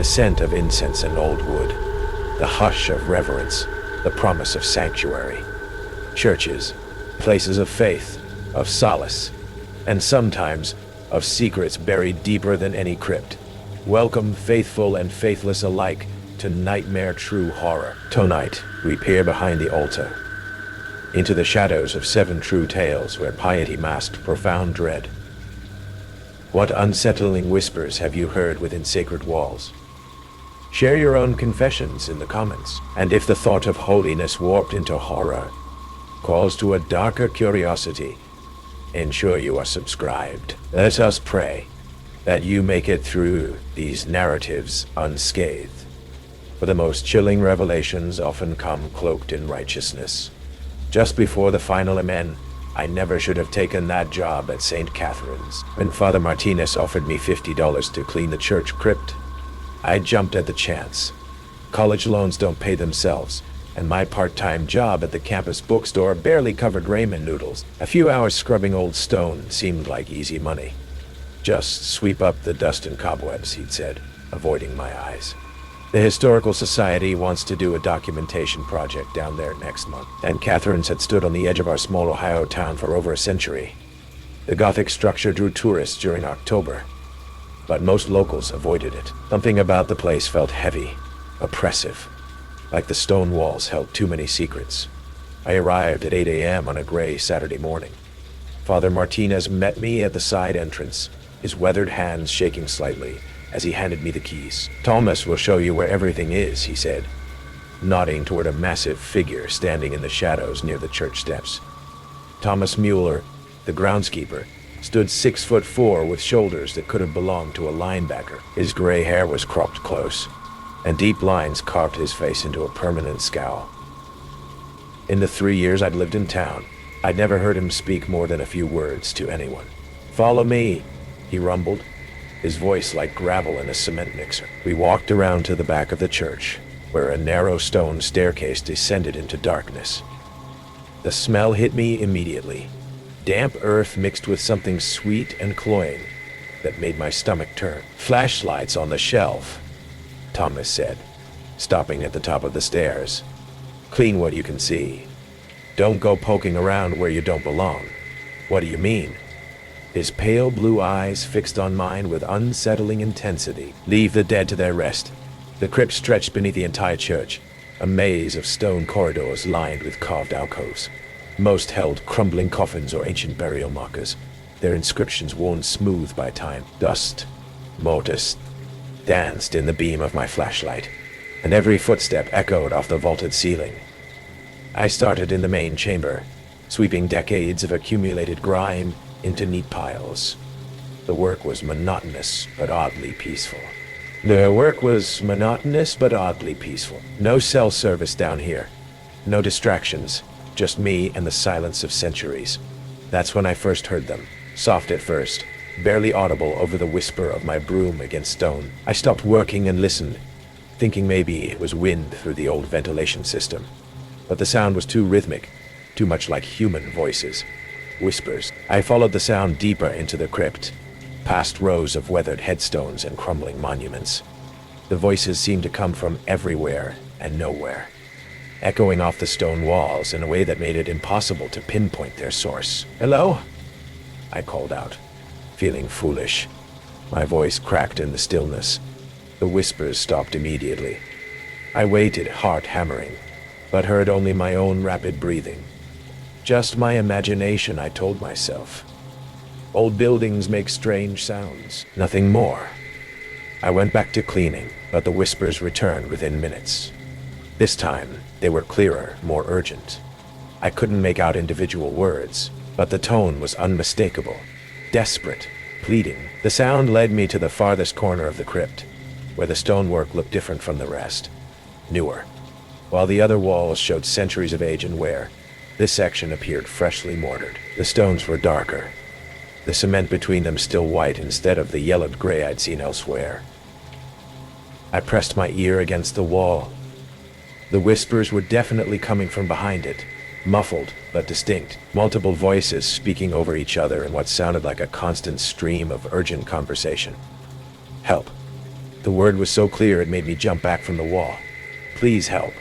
The scent of incense and old wood, the hush of reverence, the promise of sanctuary. Churches, places of faith, of solace, and sometimes of secrets buried deeper than any crypt. Welcome, faithful and faithless alike, to nightmare true horror. Tonight, we peer behind the altar, into the shadows of 7 true tales where piety masked profound dread. What unsettling whispers have you heard within sacred walls? Share your own confessions in the comments, and if the thought of holiness warped into horror calls to a darker curiosity, ensure you are subscribed. Let us pray that you make it through these narratives unscathed, for the most chilling revelations often come cloaked in righteousness. Just before the final amen, I never should have taken that job at St. Catherine's. When Father Martinez offered me $50 to clean the church crypt, I jumped at the chance. College loans don't pay themselves, and my part-time job at the campus bookstore barely covered ramen noodles. A few hours scrubbing old stone seemed like easy money. Just sweep up the dust and cobwebs, he'd said, avoiding my eyes. The Historical Society wants to do a documentation project down there next month, and Catherine's had stood on the edge of our small Ohio town for over a century. The Gothic structure drew tourists during October, but most locals avoided it. Something about the place felt heavy, oppressive, like the stone walls held too many secrets. I arrived at 8 a.m. on a gray Saturday morning. Father Martinez met me at the side entrance, his weathered hands shaking slightly as he handed me the keys. "Thomas will show you where everything is," he said, nodding toward a massive figure standing in the shadows near the church steps. Thomas Mueller, the groundskeeper, stood 6'4" with shoulders that could have belonged to a linebacker. His gray hair was cropped close, and deep lines carved his face into a permanent scowl. In the 3 years I'd lived in town, I'd never heard him speak more than a few words to anyone. "Follow me," he rumbled, his voice like gravel in a cement mixer. We walked around to the back of the church, where a narrow stone staircase descended into darkness. The smell hit me immediately, damp earth mixed with something sweet and cloying that made my stomach turn. "Flashlights on the shelf," Thomas said, stopping at the top of the stairs. "Clean what you can see. Don't go poking around where you don't belong." "What do you mean?" His pale blue eyes fixed on mine with unsettling intensity. "Leave the dead to their rest." The crypt stretched beneath the entire church, a maze of stone corridors lined with carved alcoves. Most held crumbling coffins or ancient burial markers, their inscriptions worn smooth by time. Dust, mortis, danced in the beam of my flashlight, and every footstep echoed off the vaulted ceiling. I started in the main chamber, sweeping decades of accumulated grime into neat piles. The work was monotonous but oddly peaceful. No cell service down here. No distractions, just me and the silence of centuries. That's when I first heard them, soft at first, barely audible over the whisper of my broom against stone. I stopped working and listened, thinking maybe it was wind through the old ventilation system. But the sound was too rhythmic, too much like human voices. Whispers. I followed the sound deeper into the crypt, past rows of weathered headstones and crumbling monuments. The voices seemed to come from everywhere and nowhere, echoing off the stone walls in a way that made it impossible to pinpoint their source. "Hello?" I called out, feeling foolish. My voice cracked in the stillness. The whispers stopped immediately. I waited, heart hammering, but heard only my own rapid breathing. Just my imagination, I told myself. Old buildings make strange sounds, nothing more. I went back to cleaning, but the whispers returned within minutes. This time, they were clearer, more urgent. I couldn't make out individual words, but the tone was unmistakable, desperate, pleading. The sound led me to the farthest corner of the crypt, where the stonework looked different from the rest, newer. While the other walls showed centuries of age and wear, this section appeared freshly mortared. The stones were darker, the cement between them still white instead of the yellowed gray I'd seen elsewhere. I pressed my ear against the wall. The whispers were definitely coming from behind it, muffled but distinct, multiple voices speaking over each other in what sounded like a constant stream of urgent conversation. "Help. The word was so clear it made me jump back from the wall. Please help.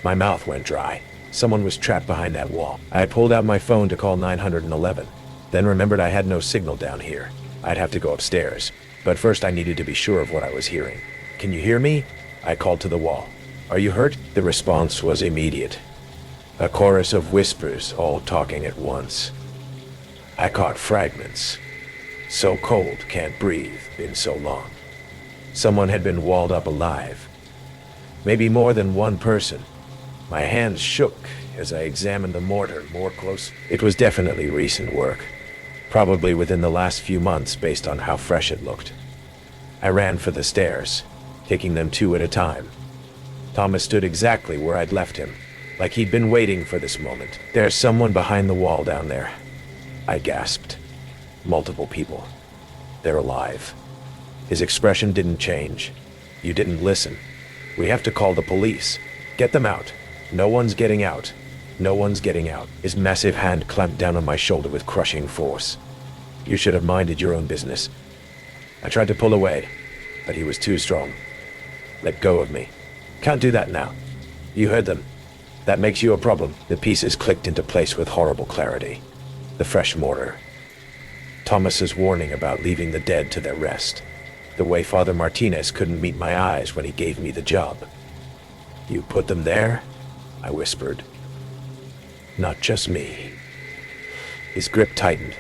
My mouth went dry. Someone was trapped behind that wall. I pulled out my phone to call 911, then remembered I had no signal down here. I'd have to go upstairs, but first I needed to be sure of what I was hearing. Can you hear me? I called to the wall. Are you hurt? The response was immediate. A chorus of whispers, all talking at once. I caught fragments. So cold, can't breathe, been so long. Someone had been walled up alive. Maybe more than one person. My hands shook as I examined the mortar more closely. It was definitely recent work, probably within the last few months based on how fresh it looked. I ran for the stairs, taking them two at a time. Thomas stood exactly where I'd left him, like he'd been waiting for this moment. There's someone behind the wall down there, I gasped. Multiple people. They're alive. His expression didn't change. You didn't listen. We have to call the police. Get them out. No one's getting out. No one's getting out. His massive hand clamped down on my shoulder with crushing force. You should have minded your own business. I tried to pull away, but he was too strong. Let go of me. Can't do that now. You heard them. That makes you a problem. The pieces clicked into place with horrible clarity. The fresh mortar. Thomas's warning about leaving the dead to their rest. The way Father Martinez couldn't meet my eyes when he gave me the job. You put them there? I whispered. Not just me. His grip tightened.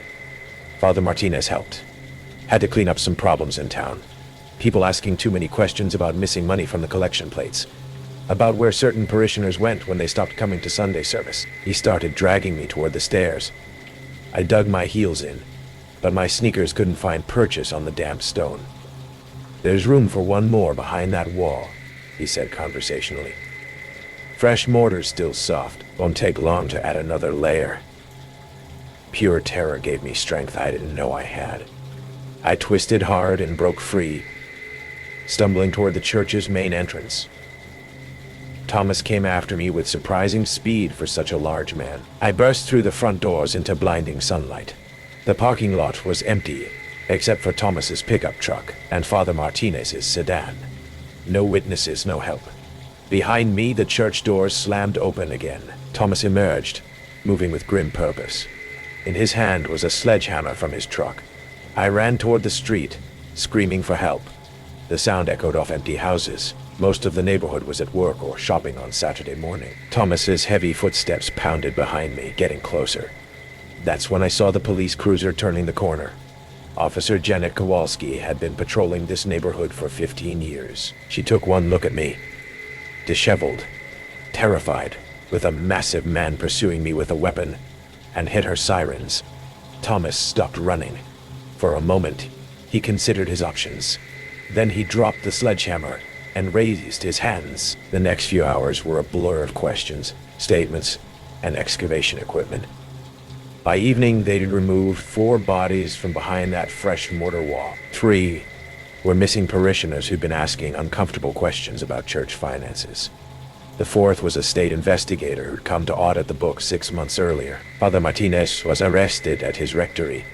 Father Martinez helped. Had to clean up some problems in town. People asking too many questions about missing money from the collection plates. About where certain parishioners went when they stopped coming to Sunday service. He started dragging me toward the stairs. I dug my heels in, but my sneakers couldn't find purchase on the damp stone. There's room for one more behind that wall, he said conversationally. Fresh mortar's still soft. Won't take long to add another layer. Pure terror gave me strength I didn't know I had. I twisted hard and broke free, stumbling toward the church's main entrance. Thomas came after me with surprising speed for such a large man. I burst through the front doors into blinding sunlight. The parking lot was empty, except for Thomas's pickup truck and Father Martinez's sedan. No witnesses, no help. Behind me, the church doors slammed open again. Thomas emerged, moving with grim purpose. In his hand was a sledgehammer from his truck. I ran toward the street, screaming for help. The sound echoed off empty houses. Most of the neighborhood was at work or shopping on Saturday morning. Thomas's heavy footsteps pounded behind me, getting closer. That's when I saw the police cruiser turning the corner. Officer Janet Kowalski had been patrolling this neighborhood for 15 years. She took one look at me, disheveled, terrified, with a massive man pursuing me with a weapon, and hit her sirens. Thomas stopped running. For a moment, he considered his options. Then he dropped the sledgehammer and raised his hands. The next few hours were a blur of questions, statements, and excavation equipment. By evening, they'd removed 4 bodies from behind that fresh mortar wall. 3 were missing parishioners who'd been asking uncomfortable questions about church finances. The 4th was a state investigator who'd come to audit the book 6 months earlier. Father Martinez was arrested at his rectory,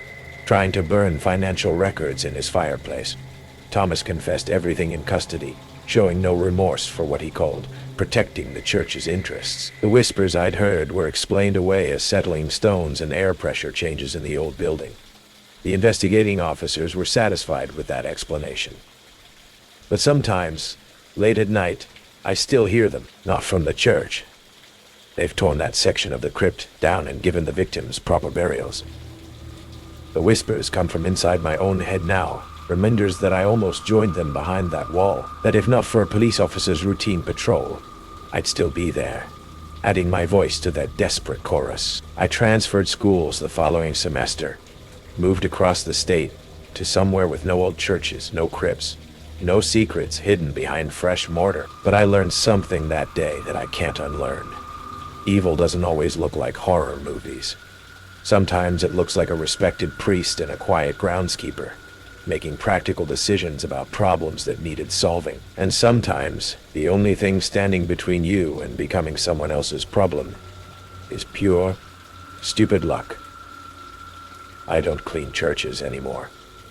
trying to burn financial records in his fireplace. Thomas confessed everything in custody, showing no remorse for what he called protecting the church's interests. The whispers I'd heard were explained away as settling stones and air pressure changes in the old building. The investigating officers were satisfied with that explanation. But sometimes, late at night, I still hear them, not from the church. They've torn that section of the crypt down and given the victims proper burials. The whispers come from inside my own head now, reminders that I almost joined them behind that wall, that if not for a police officer's routine patrol, I'd still be there, adding my voice to that desperate chorus. I transferred schools the following semester, moved across the state to somewhere with no old churches, no crypts, no secrets hidden behind fresh mortar. But I learned something that day that I can't unlearn. Evil doesn't always look like horror movies. Sometimes it looks like a respected priest and a quiet groundskeeper, making practical decisions about problems that needed solving. And sometimes, the only thing standing between you and becoming someone else's problem is pure, stupid luck. I don't clean churches anymore.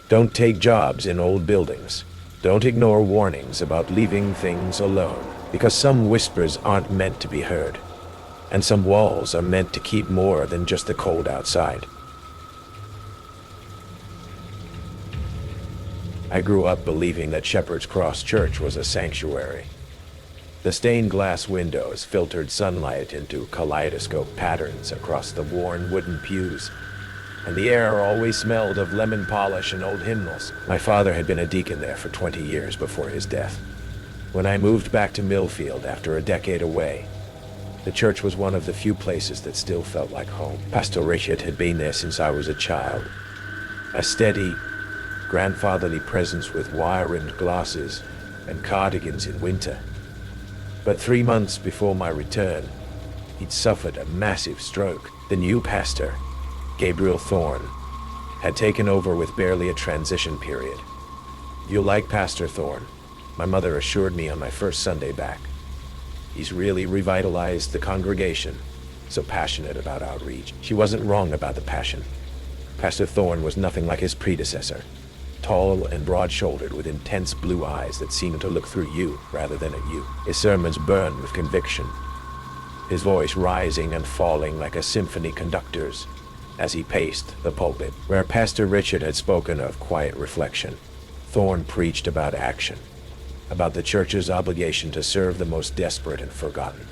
Don't take jobs in old buildings. Don't ignore warnings about leaving things alone, because some whispers aren't meant to be heard, and some walls are meant to keep more than just the cold outside. I grew up believing that Shepherd's Cross Church was a sanctuary. The stained glass windows filtered sunlight into kaleidoscope patterns across the worn wooden pews, and the air always smelled of lemon polish and old hymnals. My father had been a deacon there for 20 years before his death. When I moved back to Millfield after a decade away, the church was one of the few places that still felt like home. Pastor Richard had been there since I was a child. A steady, grandfatherly presence with wire-rimmed glasses and cardigans in winter. But 3 months before my return, he'd suffered a massive stroke. The new pastor, Gabriel Thorne, had taken over with barely a transition period. "You'll like Pastor Thorne," my mother assured me on my first Sunday back. "He's really revitalized the congregation, so passionate about outreach." She wasn't wrong about the passion. Pastor Thorne was nothing like his predecessor. Tall and broad-shouldered with intense blue eyes that seemed to look through you rather than at you. His sermons burned with conviction, his voice rising and falling like a symphony conductor's as he paced the pulpit. Where Pastor Richard had spoken of quiet reflection, Thorne preached about action, about the church's obligation to serve the most desperate and forgotten.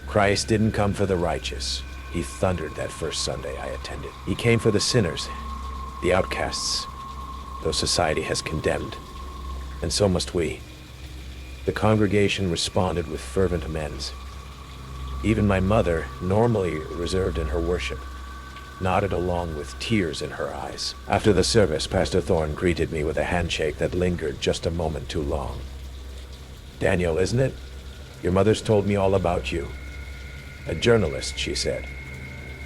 Christ didn't come for the righteous, he thundered that first Sunday I attended. He came for the sinners, the outcasts, those society has condemned, and so must we. The congregation responded with fervent amens. Even my mother, normally reserved in her worship, nodded along with tears in her eyes. After the service, Pastor Thorne greeted me with a handshake that lingered just a moment too long. "Daniel, isn't it? Your mother's told me all about you." "A journalist," she said.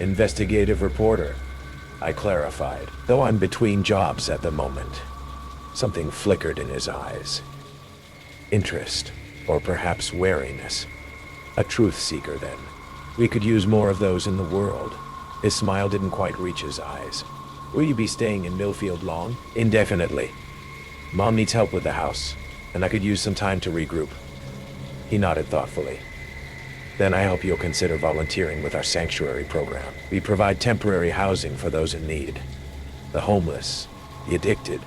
"Investigative reporter," I clarified, "though I'm between jobs at the moment." Something flickered in his eyes. Interest, or perhaps wariness. A truth seeker, then. We could use more of those in the world. His smile didn't quite reach his eyes. "Will you be staying in Millfield long?" "Indefinitely. Mom needs help with the house, and I could use some time to regroup." He nodded thoughtfully. "Then I hope you'll consider volunteering with our sanctuary program. We provide temporary housing for those in need. The homeless, the addicted,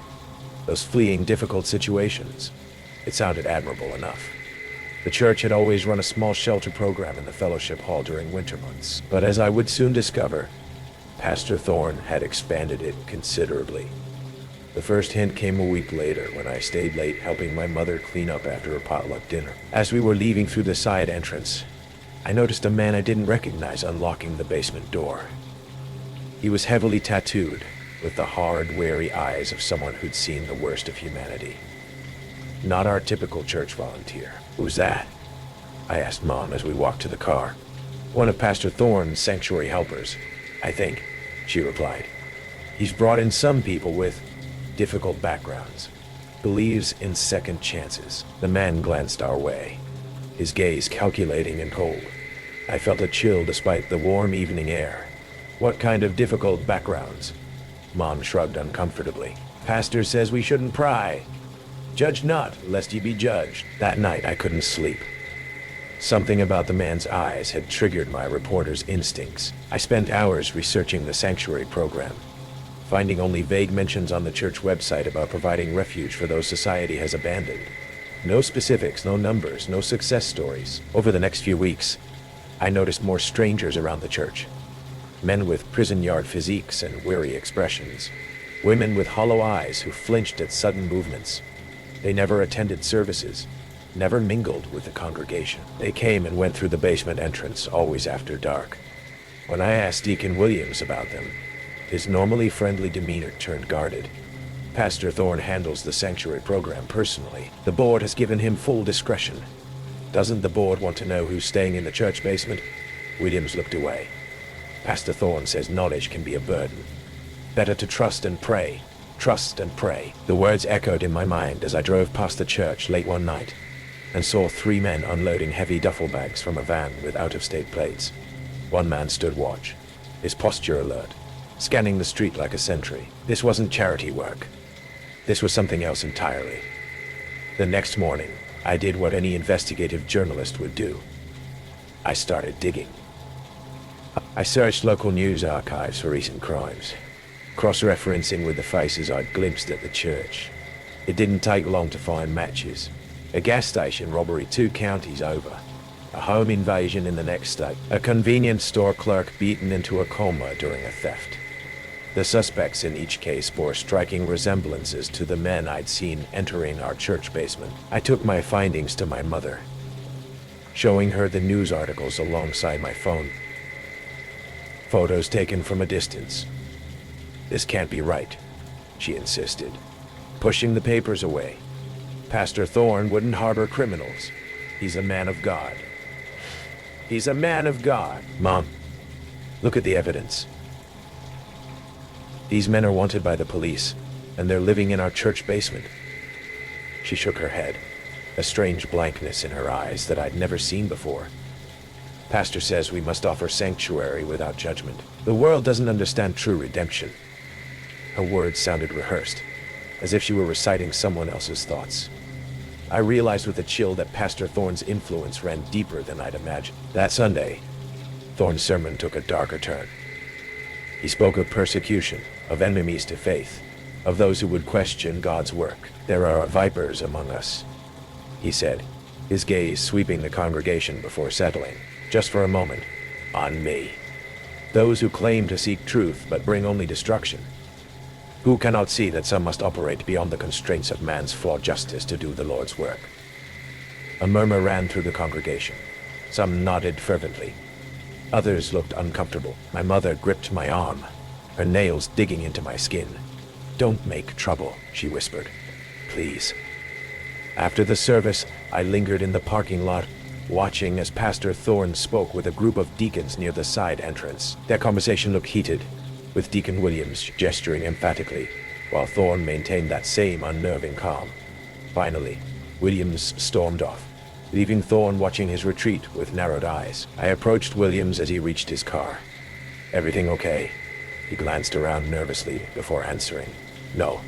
those fleeing difficult situations." It sounded admirable enough. The church had always run a small shelter program in the fellowship hall during winter months, but as I would soon discover, Pastor Thorne had expanded it considerably. The first hint came a week later when I stayed late helping my mother clean up after a potluck dinner. As we were leaving through the side entrance, I noticed a man I didn't recognize unlocking the basement door. He was heavily tattooed, with the hard, wary eyes of someone who'd seen the worst of humanity. Not our typical church volunteer. "Who's that?" I asked Mom as we walked to the car. "One of Pastor Thorne's sanctuary helpers, I think," she replied. "He's brought in some people with difficult backgrounds. Believes in second chances." The man glanced our way, his gaze calculating and cold. I felt a chill despite the warm evening air. "What kind of difficult backgrounds?" Mom shrugged uncomfortably. "Pastor says we shouldn't pry. Judge not, lest ye be judged." That night I couldn't sleep. Something about the man's eyes had triggered my reporter's instincts. I spent hours researching the sanctuary program, finding only vague mentions on the church website about providing refuge for those society has abandoned. No specifics, no numbers, no success stories. Over the next few weeks, I noticed more strangers around the church. Men with prison yard physiques and weary expressions. Women with hollow eyes who flinched at sudden movements. They never attended services, never mingled with the congregation. They came and went through the basement entrance, always after dark. When I asked Deacon Williams about them, his normally friendly demeanor turned guarded. "Pastor Thorne handles the sanctuary program personally. The board has given him full discretion. Doesn't the board want to know who's staying in the church basement?" Williams looked away. "Pastor Thorne says knowledge can be a burden. Better to trust and pray. Trust and pray." The words echoed in my mind as I drove past the church late one night and saw 3 men unloading heavy duffel bags from a van with out-of-state plates. One man stood watch, his posture alert, scanning the street like a sentry. This wasn't charity work. This was something else entirely. The next morning, I did what any investigative journalist would do. I started digging. I searched local news archives for recent crimes, cross-referencing with the faces I'd glimpsed at the church. It didn't take long to find matches. A gas station robbery 2 counties over, a home invasion in the next state, a convenience store clerk beaten into a coma during a theft. The suspects in each case bore striking resemblances to the men I'd seen entering our church basement. I took my findings to my mother, showing her the news articles alongside my phone. Photos taken from a distance. "This can't be right," she insisted, pushing the papers away. "Pastor Thorne wouldn't harbor criminals. He's a man of God. He's a man of God." "Mom, look at the evidence. These men are wanted by the police, and they're living in our church basement." She shook her head, a strange blankness in her eyes that I'd never seen before. "Pastor says we must offer sanctuary without judgment. The world doesn't understand true redemption." Her words sounded rehearsed, as if she were reciting someone else's thoughts. I realized with a chill that Pastor Thorne's influence ran deeper than I'd imagined. That Sunday, Thorne's sermon took a darker turn. He spoke of persecution, of enemies to faith, of those who would question God's work. "There are vipers among us," he said, his gaze sweeping the congregation before settling, just for a moment, on me. "Those who claim to seek truth but bring only destruction. Who cannot see that some must operate beyond the constraints of man's flawed justice to do the Lord's work?" A murmur ran through the congregation. Some nodded fervently. Others looked uncomfortable. My mother gripped my arm, her nails digging into my skin. "Don't make trouble," she whispered. "Please." After the service, I lingered in the parking lot, watching as Pastor Thorne spoke with a group of deacons near the side entrance. Their conversation looked heated, with Deacon Williams gesturing emphatically, while Thorne maintained that same unnerving calm. Finally, Williams stormed off, leaving Thorne watching his retreat with narrowed eyes. I approached Williams as he reached his car. "Everything okay?" He glanced around nervously before answering. "No,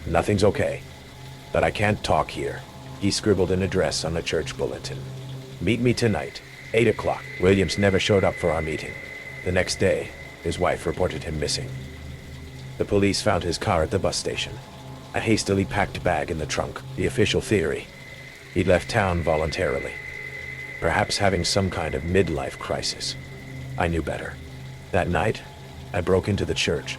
nothing's okay. But I can't talk here." He scribbled an address on a church bulletin. "Meet me tonight, 8 o'clock. Williams never showed up for our meeting. The next day, his wife reported him missing. The police found his car at the bus station, a hastily packed bag in the trunk. The official theory: he'd left town voluntarily, perhaps having some kind of midlife crisis. I knew better. That night, I broke into the church.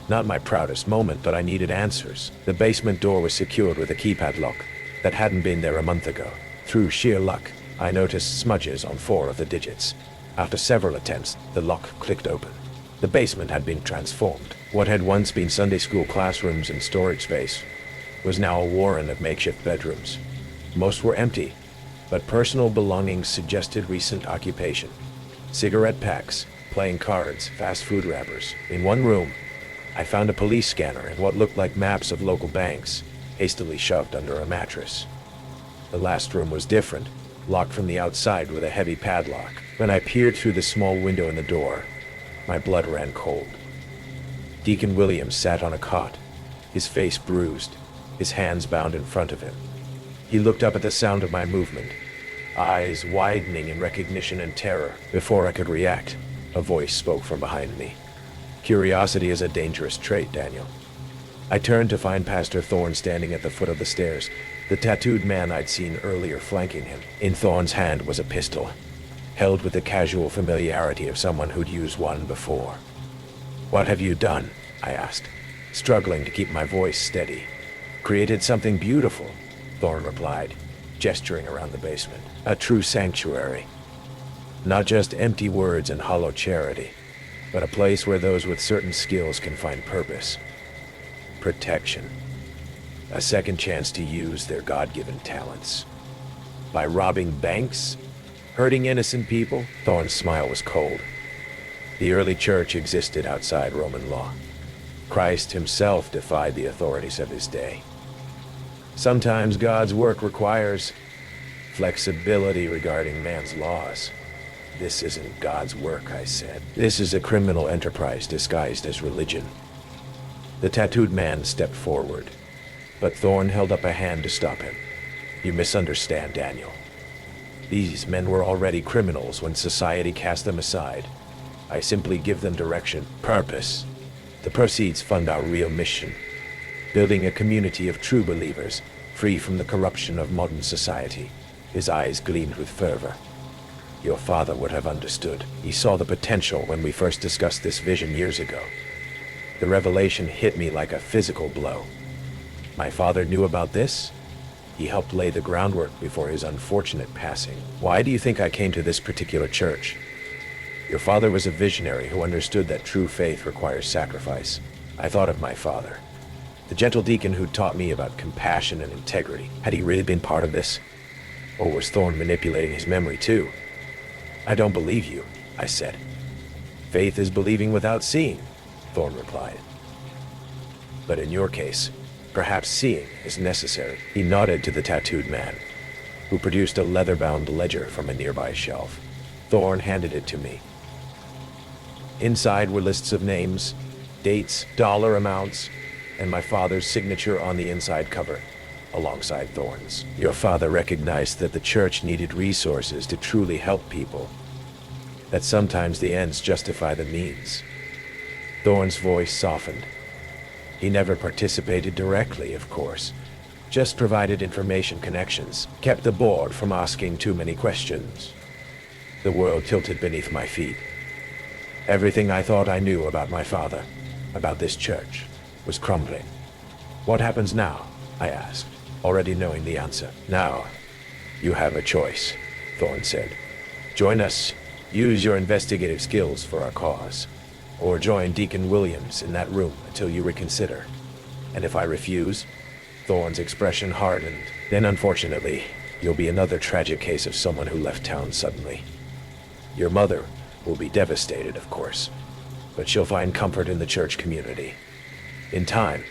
Not my proudest moment, but I needed answers. The basement door was secured with a keypad lock that hadn't been there a month ago. Through sheer luck, I noticed smudges on 4 of the digits. After several attempts, the lock clicked open. The basement had been transformed. What had once been Sunday school classrooms and storage space was now a warren of makeshift bedrooms. Most were empty, but personal belongings suggested recent occupation. Cigarette packs, playing cards, fast food wrappers. In one room, I found a police scanner and what looked like maps of local banks, hastily shoved under a mattress. The last room was different, locked from the outside with a heavy padlock. When I peered through the small window in the door, my blood ran cold. Deacon Williams sat on a cot, his face bruised, his hands bound in front of him. He looked up at the sound of my movement, eyes widening in recognition and terror. Before I could react, a voice spoke from behind me. "Curiosity is a dangerous trait, Daniel." I turned to find Pastor Thorne standing at the foot of the stairs, the tattooed man I'd seen earlier flanking him. In Thorne's hand was a pistol, held with the casual familiarity of someone who'd used one before. "What have you done?" I asked, struggling to keep my voice steady. "Created something beautiful," Thorne replied, gesturing around the basement. "A true sanctuary. Not just empty words and hollow charity, but a place where those with certain skills can find purpose. Protection. A second chance to use their God-given talents. By robbing banks? Hurting innocent people?" Thorne's smile was cold. The early church existed outside Roman law. Christ himself defied the authorities of his day. Sometimes God's work requires flexibility regarding man's laws. "This isn't God's work," I said. "This is a criminal enterprise disguised as religion." The tattooed man stepped forward, but Thorne held up a hand to stop him. You misunderstand, Daniel. These men were already criminals when society cast them aside. I simply give them direction, purpose. The proceeds fund our real mission, building a community of true believers, free from the corruption of modern society. His eyes gleamed with fervor. Your father would have understood. He saw the potential when we first discussed this vision years ago. The revelation hit me like a physical blow. My father knew about this? He helped lay the groundwork before his unfortunate passing. Why do you think I came to this particular church? Your father was a visionary who understood that true faith requires sacrifice. I thought of my father, the gentle deacon who taught me about compassion and integrity. Had he really been part of this? Or was Thorne manipulating his memory too? I don't believe you, I said. Faith is believing without seeing, Thorne replied. But in your case, perhaps seeing is necessary. He nodded to the tattooed man, who produced a leather-bound ledger from a nearby shelf. Thorne handed it to me. Inside were lists of names, dates, dollar amounts, and my father's signature on the inside cover, alongside Thorne's. Your father recognized that the church needed resources to truly help people, that sometimes the ends justify the means. Thorne's voice softened. He never participated directly, of course, just provided information connections, kept the board from asking too many questions. The world tilted beneath my feet. Everything I thought I knew about my father, about this church, was crumbling. What happens now? I asked, already knowing the answer. Now, you have a choice, Thorne said. Join us, use your investigative skills for our cause, or join Deacon Williams in that room until you reconsider. And if I refuse? Thorne's expression hardened. Then unfortunately, you'll be another tragic case of someone who left town suddenly. Your mother will be devastated, of course, but she'll find comfort in the church community. In time,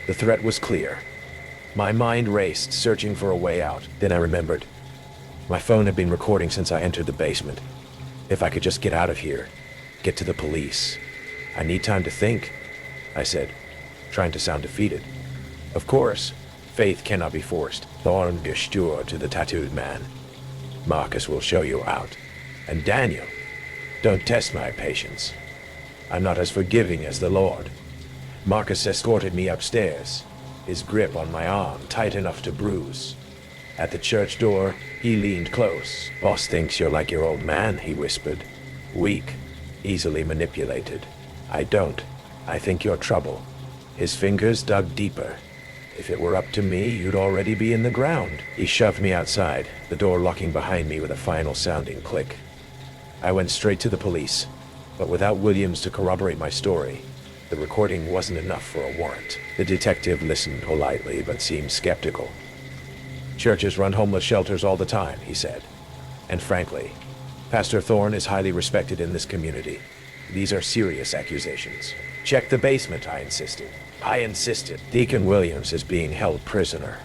the threat was clear. My mind raced, searching for a way out. Then I remembered. My phone had been recording since I entered the basement. If I could just get out of here, get to the police. I need time to think, I said, trying to sound defeated. Of course, faith cannot be forced. Thorne gestured to the tattooed man. Marcus will show you out. And Daniel, don't test my patience. I'm not as forgiving as the Lord. Marcus escorted me upstairs, his grip on my arm tight enough to bruise. At the church door, he leaned close. Boss thinks you're like your old man, he whispered. Weak, easily manipulated. I don't. I think you're trouble. His fingers dug deeper. If it were up to me, you'd already be in the ground. He shoved me outside, the door locking behind me with a final sounding click. I went straight to the police, but without Williams to corroborate my story, the recording wasn't enough for a warrant. The detective listened politely, but seemed skeptical. Churches run homeless shelters all the time, he said. And frankly, Pastor Thorne is highly respected in this community. These are serious accusations. Check the basement, I insisted. Deacon Williams is being held prisoner.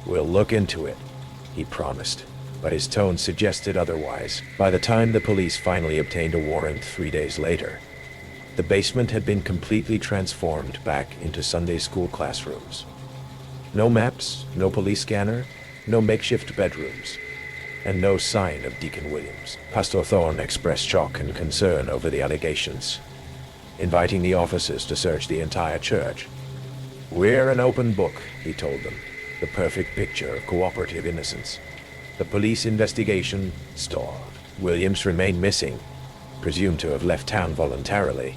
We'll look into it, he promised, but his tone suggested otherwise. By the time the police finally obtained a warrant 3 days later, the basement had been completely transformed back into Sunday school classrooms. No maps, no police scanner, no makeshift bedrooms, and no sign of Deacon Williams. Pastor Thorne expressed shock and concern over the allegations, inviting the officers to search the entire church. We're an open book, he told them, the perfect picture of cooperative innocence. The police investigation stalled. Williams remained missing, presumed to have left town voluntarily.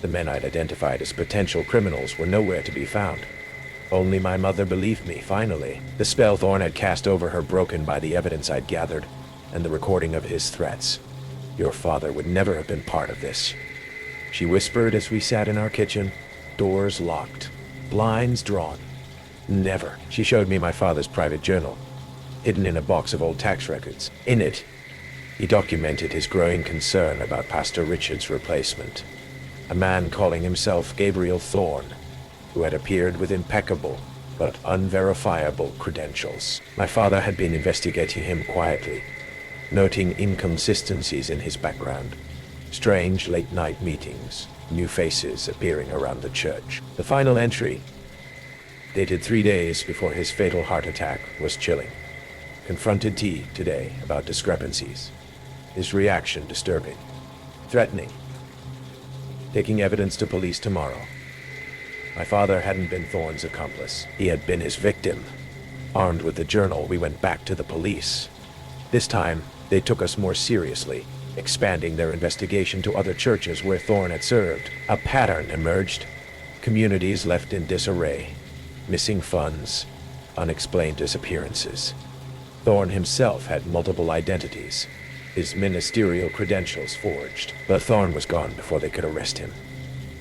The men I'd identified as potential criminals were nowhere to be found. Only my mother believed me, finally. The spell Thorne had cast over her broken by the evidence I'd gathered, and the recording of his threats. Your father would never have been part of this. She whispered as we sat in our kitchen, doors locked, blinds drawn. Never. She showed me my father's private journal, hidden in a box of old tax records. In it, he documented his growing concern about Pastor Richard's replacement, a man calling himself Gabriel Thorne, who had appeared with impeccable but unverifiable credentials. My father had been investigating him quietly, noting inconsistencies in his background, strange late-night meetings, new faces appearing around the church. The final entry, dated 3 days before his fatal heart attack, was chilling. Confronted T today about discrepancies. His reaction disturbing. Threatening. Taking evidence to police tomorrow. My father hadn't been Thorne's accomplice. He had been his victim. Armed with the journal, we went back to the police. This time, they took us more seriously, expanding their investigation to other churches where Thorne had served. A pattern emerged. Communities left in disarray. Missing funds. Unexplained disappearances. Thorne himself had multiple identities. His ministerial credentials forged. But Thorne was gone before they could arrest him,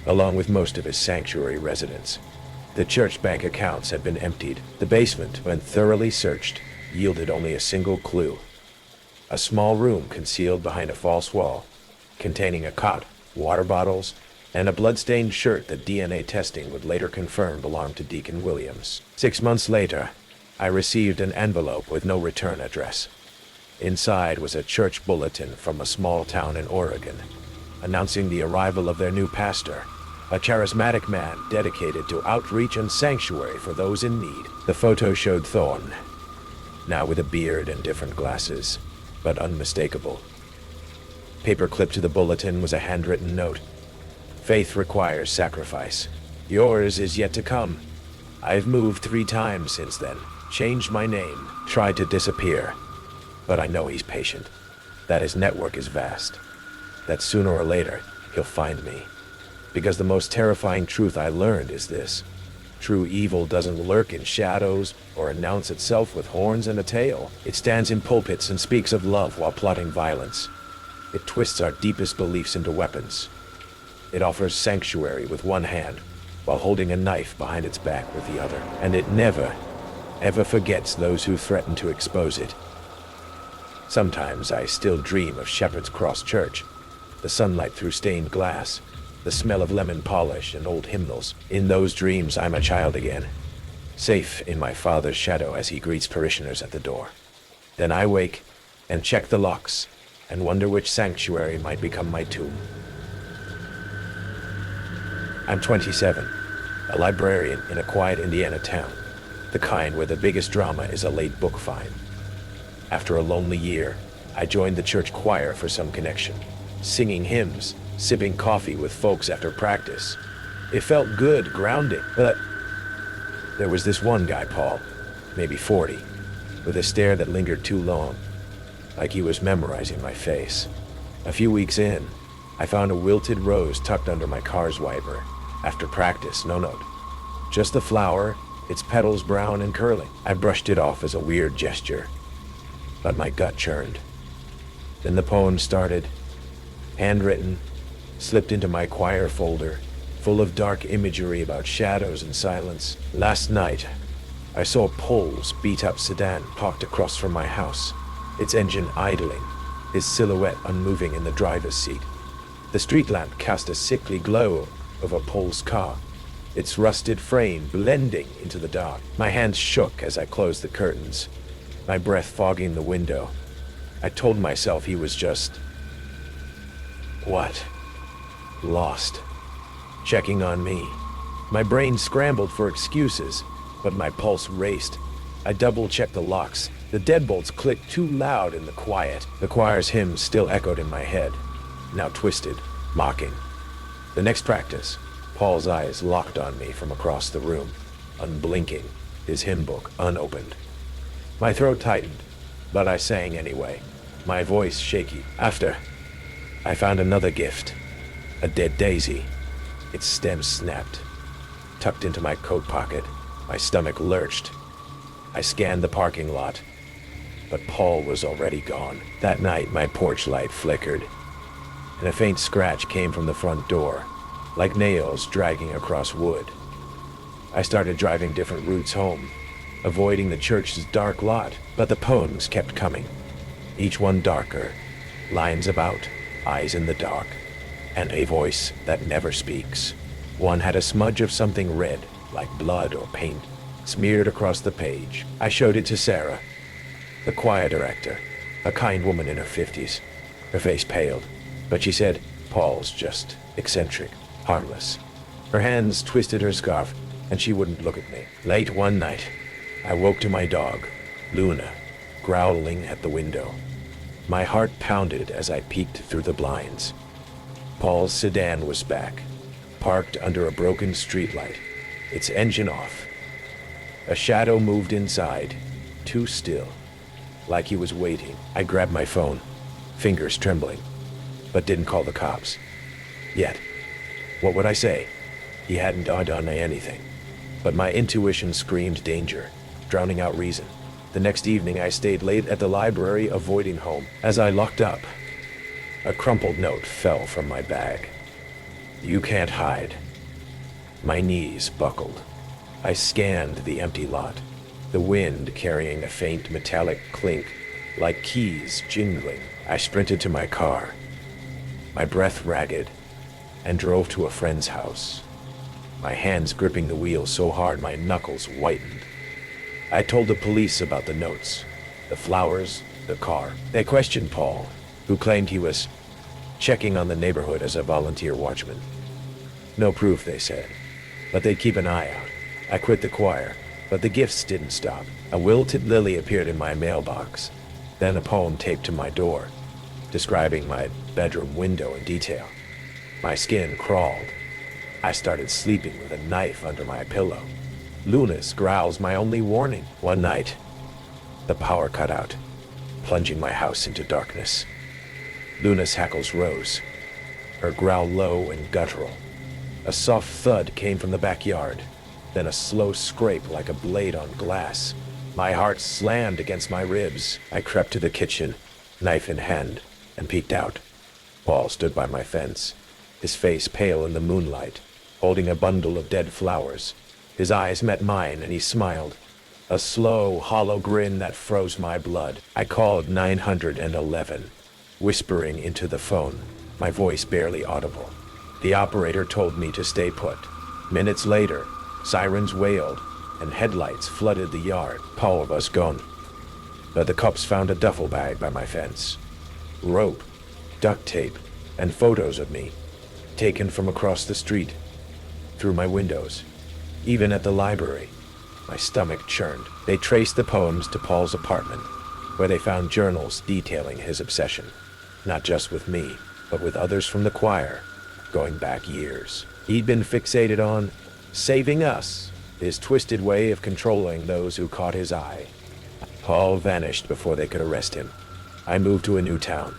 along with most of his sanctuary residents. The church bank accounts had been emptied. The basement, when thoroughly searched, yielded only a single clue. A small room concealed behind a false wall, containing a cot, water bottles, and a blood-stained shirt that DNA testing would later confirm belonged to Deacon Williams. 6 months later, I received an envelope with no return address. Inside was a church bulletin from a small town in Oregon, announcing the arrival of their new pastor, a charismatic man dedicated to outreach and sanctuary for those in need. The photo showed Thorne, now with a beard and different glasses, but unmistakable. Paper clipped to the bulletin was a handwritten note. Faith requires sacrifice. Yours is yet to come. I've moved 3 times since then, changed my name, tried to disappear. But I know he's patient, that his network is vast, that sooner or later he'll find me. Because the most terrifying truth I learned is this: true evil doesn't lurk in shadows or announce itself with horns and a tail. It stands in pulpits and speaks of love while plotting violence. It twists our deepest beliefs into weapons. It offers sanctuary with one hand while holding a knife behind its back with the other. And it never, ever forgets those who threaten to expose it. Sometimes I still dream of Shepherd's Cross Church, the sunlight through stained glass, the smell of lemon polish and old hymnals. In those dreams, I'm a child again, safe in my father's shadow as he greets parishioners at the door. Then I wake and check the locks and wonder which sanctuary might become my tomb. I'm 27, a librarian in a quiet Indiana town, the kind where the biggest drama is a late book find. After a lonely year, I joined the church choir for some connection, singing hymns, sipping coffee with folks after practice. It felt good, grounding, but there was this one guy, Paul, maybe 40, with a stare that lingered too long, like he was memorizing my face. A few weeks in, I found a wilted rose tucked under my car's wiper. After practice, no note, just the flower, its petals brown and curling. I brushed it off as a weird gesture, but my gut churned. Then the poem started, handwritten, slipped into my choir folder, full of dark imagery about shadows and silence. Last night, I saw Paul's beat-up sedan parked across from my house, its engine idling, his silhouette unmoving in the driver's seat. The street lamp cast a sickly glow over Paul's car, its rusted frame blending into the dark. My hands shook as I closed the curtains, my breath fogging the window. I told myself he was just... what? Lost. Checking on me. My brain scrambled for excuses, but my pulse raced. I double-checked the locks. The deadbolts clicked too loud in the quiet. The choir's hymn still echoed in my head, now twisted, mocking. The next practice, Paul's eyes locked on me from across the room, unblinking, his hymn book unopened. My throat tightened, but I sang anyway, my voice shaky. After, I found another gift, a dead daisy. Its stem snapped, tucked into my coat pocket. My stomach lurched. I scanned the parking lot, but Paul was already gone. That night, my porch light flickered, and a faint scratch came from the front door, like nails dragging across wood. I started driving different routes home, avoiding the church's dark lot, but the poems kept coming, each one darker, lines about, eyes in the dark, and a voice that never speaks. One had a smudge of something red, like blood or paint, smeared across the page. I showed it to Sarah, the choir director, a kind woman in her 50s. Her face paled, but she said, "Paul's just eccentric, harmless." Her hands twisted her scarf, and she wouldn't look at me. Late one night, I woke to my dog, Luna, growling at the window. My heart pounded as I peeked through the blinds. Paul's sedan was back, parked under a broken streetlight, its engine off. A shadow moved inside, too still, like he was waiting. I grabbed my phone, fingers trembling, but didn't call the cops. Yet. What would I say? He hadn't done anything. But my intuition screamed danger, drowning out reason. The next evening I stayed late at the library, avoiding home. As I locked up, a crumpled note fell from my bag. You can't hide. My knees buckled. I scanned the empty lot, the wind carrying a faint metallic clink, like keys jingling. I sprinted to my car, my breath ragged, and drove to a friend's house, my hands gripping the wheel so hard my knuckles whitened. I told the police about the notes, the flowers, the car. They questioned Paul, who claimed he was checking on the neighborhood as a volunteer watchman. No proof, they said, but they'd keep an eye out. I quit the choir, but the gifts didn't stop. A wilted lily appeared in my mailbox, then a poem taped to my door, describing my bedroom window in detail. My skin crawled. I started sleeping with a knife under my pillow. Luna's growls my only warning. One night, the power cut out, plunging my house into darkness. Luna's hackles rose, her growl low and guttural. A soft thud came from the backyard, then a slow scrape like a blade on glass. My heart slammed against my ribs. I crept to the kitchen, knife in hand, and peeked out. Paul stood by my fence, his face pale in the moonlight, holding a bundle of dead flowers. His eyes met mine and he smiled, a slow, hollow grin that froze my blood. I called 911, whispering into the phone, my voice barely audible. The operator told me to stay put. Minutes later, sirens wailed and headlights flooded the yard. Paul was gone, but the cops found a duffel bag by my fence. Rope, duct tape, and photos of me, taken from across the street, through my windows. Even at the library, my stomach churned. They traced the poems to Paul's apartment, where they found journals detailing his obsession, not just with me, but with others from the choir, going back years. He'd been fixated on saving us, his twisted way of controlling those who caught his eye. Paul vanished before they could arrest him. I moved to a new town,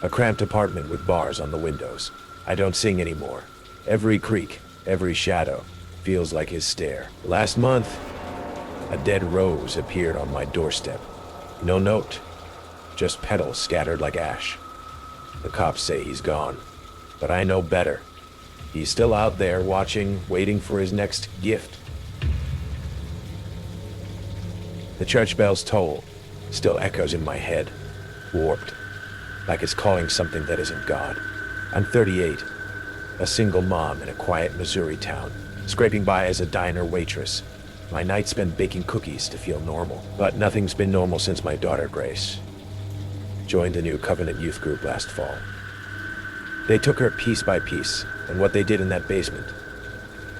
a cramped apartment with bars on the windows. I don't sing anymore. Every creak, every shadow, feels like his stare. Last month, a dead rose appeared on my doorstep. No note, just petals scattered like ash. The cops say he's gone, but I know better. He's still out there watching, waiting for his next gift. The church bell's toll still echoes in my head, warped, like it's calling something that isn't God. I'm 38, a single mom in a quiet Missouri town, scraping by as a diner waitress. My nights spent baking cookies to feel normal, but nothing's been normal since my daughter, Grace, joined the new Covenant youth group last fall. They took her piece by piece, and what they did in that basement.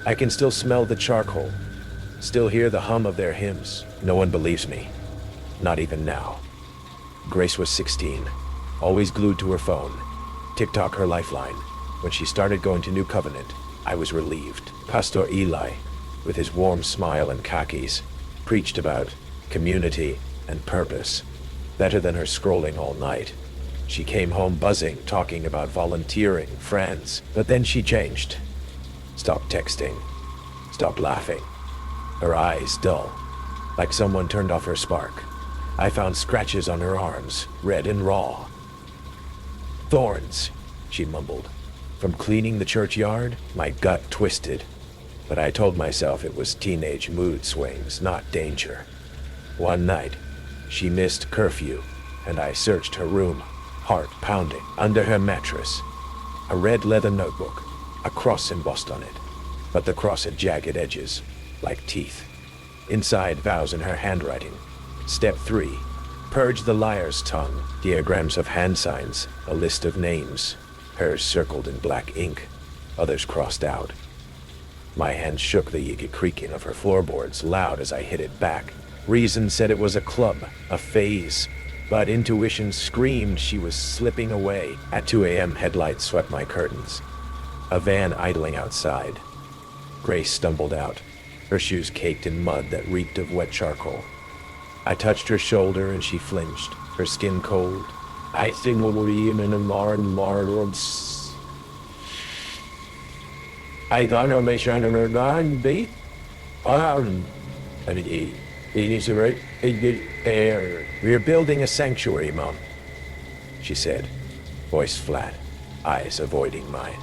I can still smell the charcoal, still hear the hum of their hymns. No one believes me, not even now. Grace was 16, always glued to her phone, TikTok her lifeline. When she started going to New Covenant, I was relieved. Pastor Eli, with his warm smile and khakis, preached about community and purpose, better than her scrolling all night. She came home buzzing, talking about volunteering, friends, but then she changed. Stopped texting, stopped laughing, her eyes dull, like someone turned off her spark. I found scratches on her arms, red and raw. Thorns, she mumbled. From cleaning the churchyard, my gut twisted, but I told myself it was teenage mood swings, not danger. One night, she missed curfew, and I searched her room, heart pounding. Under her mattress, a red leather notebook, a cross embossed on it, but the cross had jagged edges, like teeth. Inside, vows in her handwriting. Step 3, purge the liar's tongue. Diagrams of hand signs, a list of names, hers circled in black ink, others crossed out. My hand shook, the eager creaking of her floorboards loud as I hit it back. Reason said it was a club, a phase, but intuition screamed she was slipping away. At 2 a.m., headlights swept my curtains. A van idling outside. Grace stumbled out, her shoes caked in mud that reeked of wet charcoal. I touched her shoulder and she flinched, her skin cold. I think we'll be in a marbles. I thought I'll make sure to be. And it is a very good air. We're building a sanctuary, Mom, she said, voice flat, eyes avoiding mine.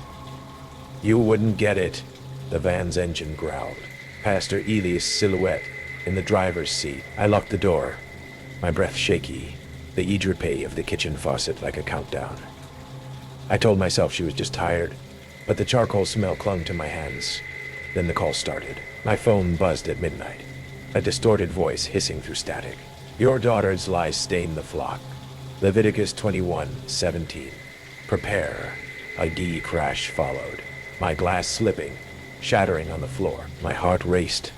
You wouldn't get it, the van's engine growled. Pastor Eli's silhouette in the driver's seat. I locked the door, my breath shaky, the edrape of the kitchen faucet like a countdown. I told myself she was just tired, but the charcoal smell clung to my hands. Then the call started. My phone buzzed at midnight, a distorted voice hissing through static. Your daughter's lies stain the flock. Leviticus 21:17. Prepare. A D crash followed, my glass slipping, shattering on the floor. My heart raced,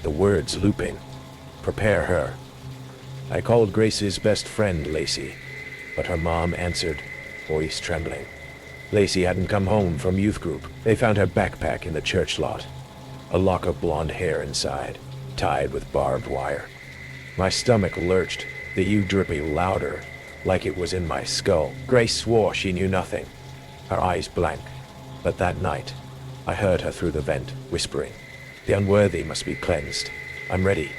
the words looping. Prepare her. I called Grace's best friend, Lacey, but her mom answered, voice trembling. Lacey hadn't come home from youth group. They found her backpack in the church lot, a lock of blonde hair inside, tied with barbed wire. My stomach lurched, the eau drippy louder, like it was in my skull. Grace swore she knew nothing, her eyes blank. But that night, I heard her through the vent, whispering, the unworthy must be cleansed. I'm ready.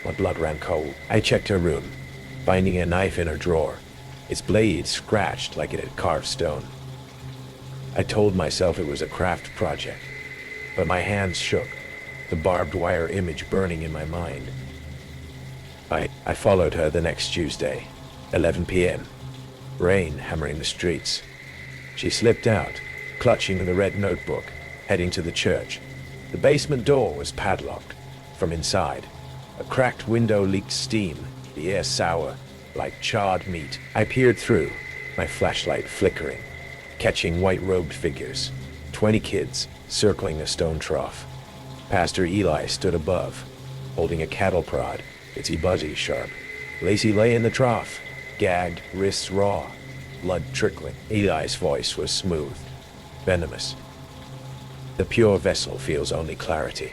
My blood ran cold. I checked her room, finding a knife in her drawer, its blade scratched like it had carved stone. I told myself it was a craft project, but my hands shook, the barbed wire image burning in my mind. I followed her the next Tuesday, 11 p.m., rain hammering the streets. She slipped out, clutching the red notebook, heading to the church. The basement door was padlocked. From inside, a cracked window leaked steam, the air sour, like charred meat. I peered through, my flashlight flickering, catching white-robed figures, 20 kids circling a stone trough. Pastor Eli stood above, holding a cattle prod, its buzzy sharp. Lacey lay in the trough, gagged, wrists raw, blood trickling. Eli's voice was smooth, venomous. The pure vessel feels only clarity.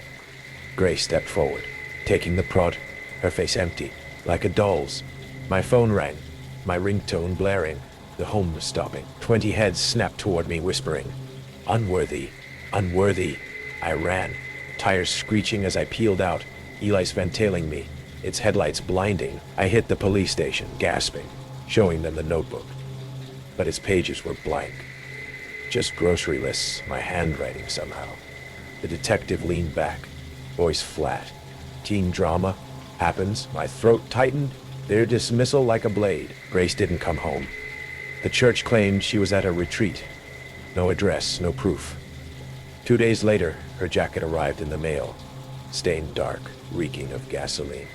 Grace stepped forward, taking the prod, her face empty, like a doll's. My phone rang, my ringtone blaring, the home was stopping. 20 heads snapped toward me, whispering, unworthy, unworthy. I ran, tires screeching as I peeled out, Eli's van tailing me, its headlights blinding. I hit the police station, gasping, showing them the notebook. But its pages were blank. Just grocery lists, my handwriting somehow. The detective leaned back, voice flat. Teen drama happens, my throat tightened, their dismissal like a blade. Grace didn't come home. The church claimed she was at a retreat. No address, no proof. 2 days later, her jacket arrived in the mail, stained dark, reeking of gasoline.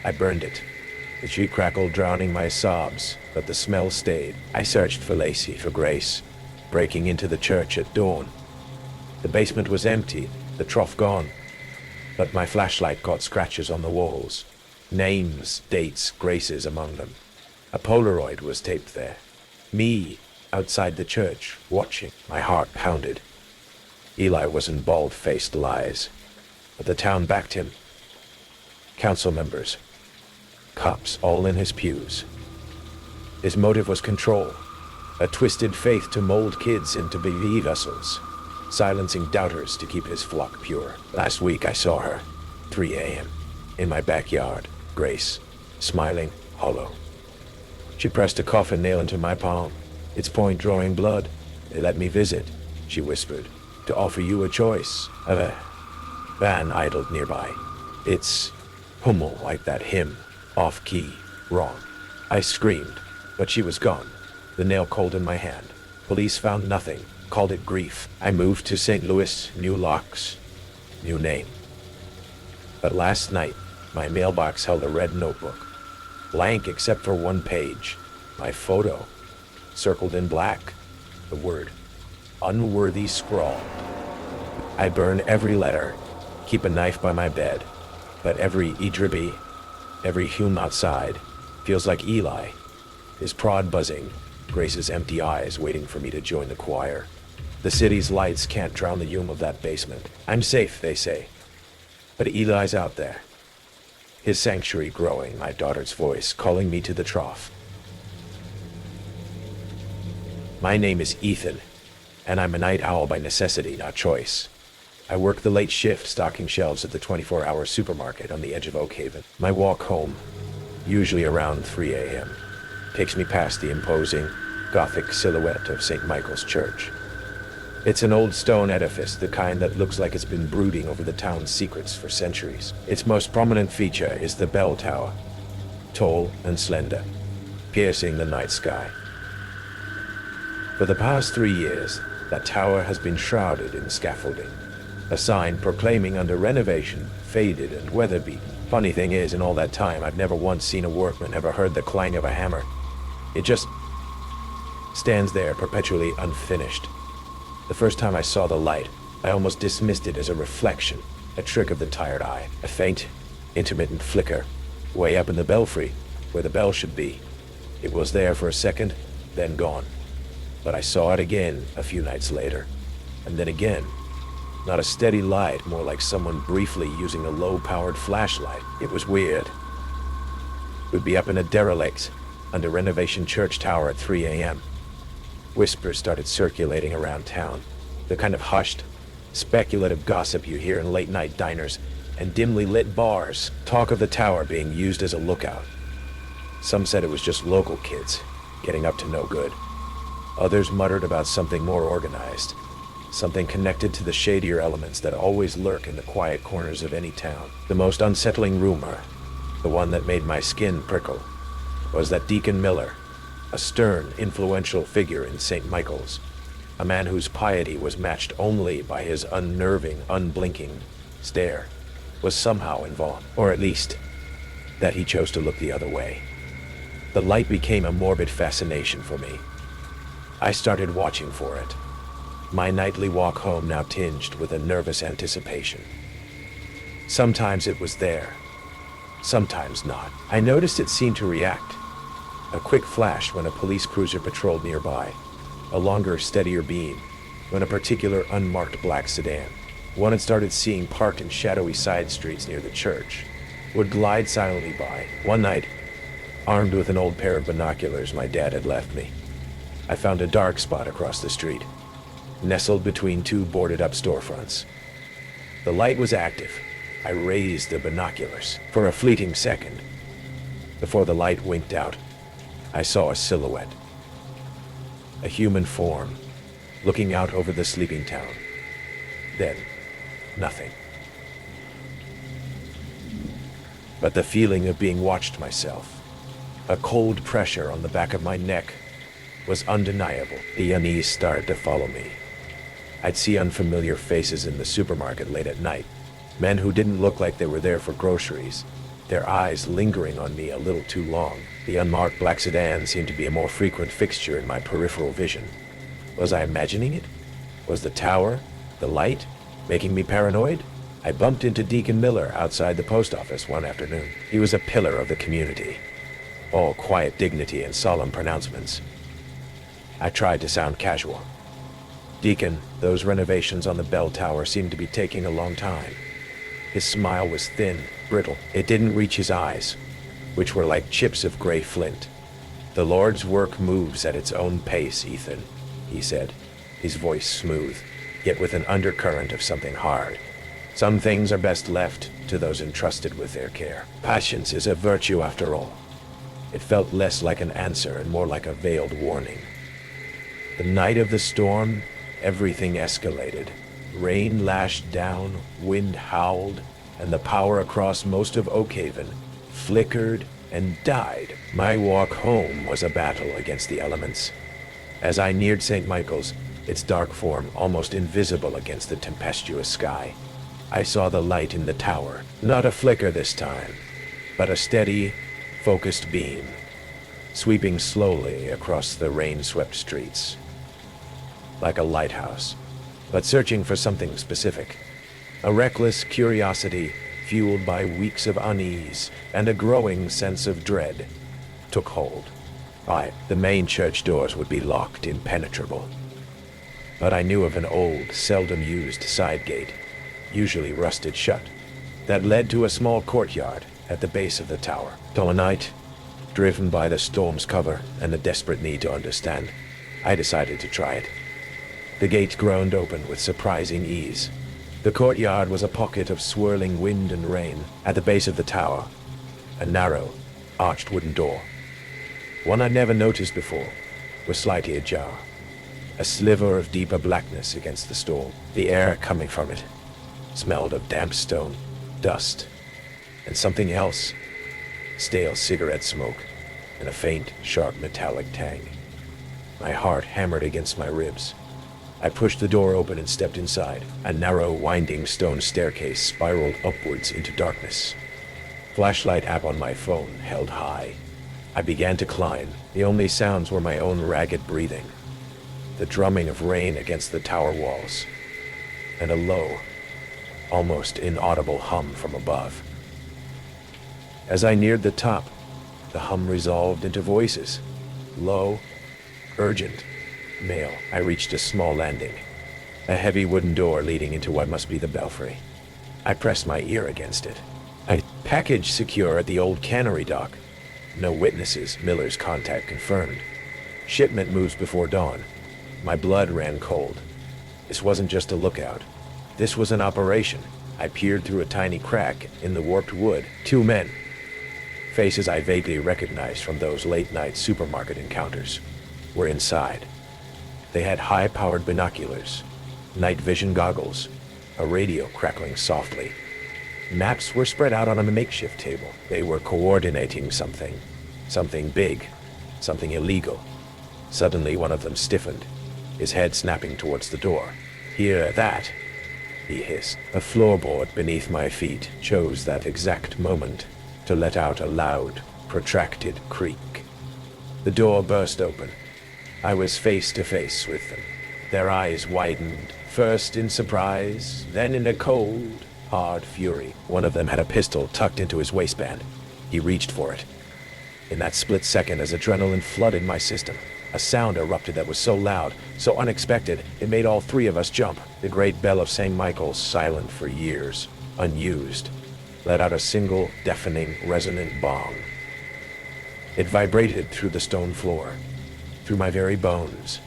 I burned it. The sheet crackled, drowning my sobs, but the smell stayed. I searched for Lacey, for Grace, breaking into the church at dawn. The basement was empty, the trough gone, but my flashlight caught scratches on the walls. Names, dates, Graces among them. A Polaroid was taped there. Me, outside the church, watching. My heart pounded. Eli wasn't bald-faced lies, but the town backed him. Council members, cops, all in his pews. His motive was control, a twisted faith to mold kids into BV vessels, silencing doubters to keep his flock pure. Last week I saw her, 3 a.m., in my backyard, Grace, smiling, hollow. She pressed a coffin nail into my palm, its point drawing blood. They let me visit, she whispered, to offer you a choice. A van idled nearby. It's Hummel, like that hymn, off-key, wrong. I screamed, but she was gone, the nail cold in my hand. Police found nothing, called it grief. I moved to St. Louis, new locks, new name. But last night, my mailbox held a red notebook, blank except for one page, my photo, circled in black, the word unworthy scrawled. I burn every letter, keep a knife by my bed, but every Idribi, every hum outside, feels like Eli, his prod buzzing, Grace's empty eyes waiting for me to join the choir. The city's lights can't drown the hum of that basement. I'm safe, they say. But Eli's out there. His sanctuary growing, my daughter's voice calling me to the trough. My name is Ethan, and I'm a night owl by necessity, not choice. I work the late shift stocking shelves at the 24-hour supermarket on the edge of Oak Haven. My walk home, usually around 3 a.m., takes me past the imposing, Gothic silhouette of St. Michael's Church. It's an old stone edifice, the kind that looks like it's been brooding over the town's secrets for centuries. Its most prominent feature is the bell tower, tall and slender, piercing the night sky. For the past 3 years, that tower has been shrouded in scaffolding, a sign proclaiming under renovation, faded and weather-beaten. Funny thing is, in all that time, I've never once seen a workman, ever heard the clang of a hammer. It just stands there perpetually unfinished. The first time I saw the light, I almost dismissed it as a reflection, a trick of the tired eye, a faint, intermittent flicker, way up in the belfry, where the bell should be. It was there for a second, then gone. But I saw it again a few nights later, and then again. Not a steady light, more like someone briefly using a low-powered flashlight. It was weird. We'd be up in a derelict, under renovation church tower at 3 a.m. Whispers started circulating around town, the kind of hushed, speculative gossip you hear in late-night diners and dimly lit bars. Talk of the tower being used as a lookout. Some said it was just local kids, getting up to no good. Others muttered about something more organized, something connected to the shadier elements that always lurk in the quiet corners of any town. The most unsettling rumor, the one that made my skin prickle, was that Deacon Miller, a stern, influential figure in St. Michael's, a man whose piety was matched only by his unnerving, unblinking stare, was somehow involved, or at least, that he chose to look the other way. The light became a morbid fascination for me. I started watching for it, my nightly walk home now tinged with a nervous anticipation. Sometimes it was there, sometimes not. I noticed it seemed to react. A quick flash when a police cruiser patrolled nearby, a longer, steadier beam when a particular unmarked black sedan, one had started seeing parked in shadowy side streets near the church, would glide silently by. One night, armed with an old pair of binoculars my dad had left me, I found a dark spot across the street, nestled between two boarded-up storefronts. The light was active. I raised the binoculars for a fleeting second. Before the light winked out, I saw a silhouette. A human form, looking out over the sleeping town. Then, nothing. But the feeling of being watched myself, a cold pressure on the back of my neck, was undeniable. The unease started to follow me. I'd see unfamiliar faces in the supermarket late at night, men who didn't look like they were there for groceries, their eyes lingering on me a little too long. The unmarked black sedan seemed to be a more frequent fixture in my peripheral vision. Was I imagining it? Was the tower, the light, making me paranoid? I bumped into Deacon Miller outside the post office one afternoon. He was a pillar of the community, all quiet dignity and solemn pronouncements. I tried to sound casual. Deacon, those renovations on the bell tower seemed to be taking a long time. His smile was thin, brittle. It didn't reach his eyes, which were like chips of gray flint. The Lord's work moves at its own pace, Ethan, he said, his voice smooth, yet with an undercurrent of something hard. Some things are best left to those entrusted with their care. Patience is a virtue after all. It felt less like an answer and more like a veiled warning. The night of the storm, everything escalated. Rain lashed down, wind howled, and the power across most of Oak Haven flickered and died. My walk home was a battle against the elements. As I neared St. Michael's, its dark form almost invisible against the tempestuous sky, I saw the light in the tower. Not a flicker this time, but a steady, focused beam, sweeping slowly across the rain-swept streets. Like a lighthouse, but searching for something specific. A reckless curiosity, fueled by weeks of unease and a growing sense of dread, took hold. The main church doors would be locked, impenetrable. But I knew of an old, seldom-used side gate, usually rusted shut, that led to a small courtyard at the base of the tower. Till a night, driven by the storm's cover and the desperate need to understand, I decided to try it. The gate groaned open with surprising ease. The courtyard was a pocket of swirling wind and rain. At the base of the tower, a narrow, arched wooden door, one I'd never noticed before, was slightly ajar. A sliver of deeper blackness against the storm. The air coming from it smelled of damp stone, dust, and something else. Stale cigarette smoke and a faint, sharp metallic tang. My heart hammered against my ribs. I pushed the door open and stepped inside. A narrow, winding stone staircase spiraled upwards into darkness. Flashlight app on my phone held high. I began to climb. The only sounds were my own ragged breathing, the drumming of rain against the tower walls, and a low, almost inaudible hum from above. As I neared the top, the hum resolved into voices. Low, urgent, male. I reached a small landing, a heavy wooden door leading into what must be the belfry. I pressed my ear against it. Package secure at the old cannery dock. No witnesses, Miller's contact confirmed. Shipment moves before dawn. My blood ran cold. This wasn't just a lookout. This was an operation. I peered through a tiny crack in the warped wood. 2 men. Faces I vaguely recognized from those late-night supermarket encounters were inside. They had high-powered binoculars, night vision goggles, a radio crackling softly. Maps were spread out on a makeshift table. They were coordinating something. Something big. Something illegal. Suddenly one of them stiffened, his head snapping towards the door. "Hear that?" he hissed. A floorboard beneath my feet chose that exact moment to let out a loud, protracted creak. The door burst open. I was face to face with them. Their eyes widened, first in surprise, then in a cold, hard fury. One of them had a pistol tucked into his waistband. He reached for it. In that split second, as adrenaline flooded my system, a sound erupted that was so loud, so unexpected, it made all 3 of us jump. The great bell of St. Michael's, silent for years, unused, let out a single, deafening, resonant bong. It vibrated through the stone floor, through my very bones.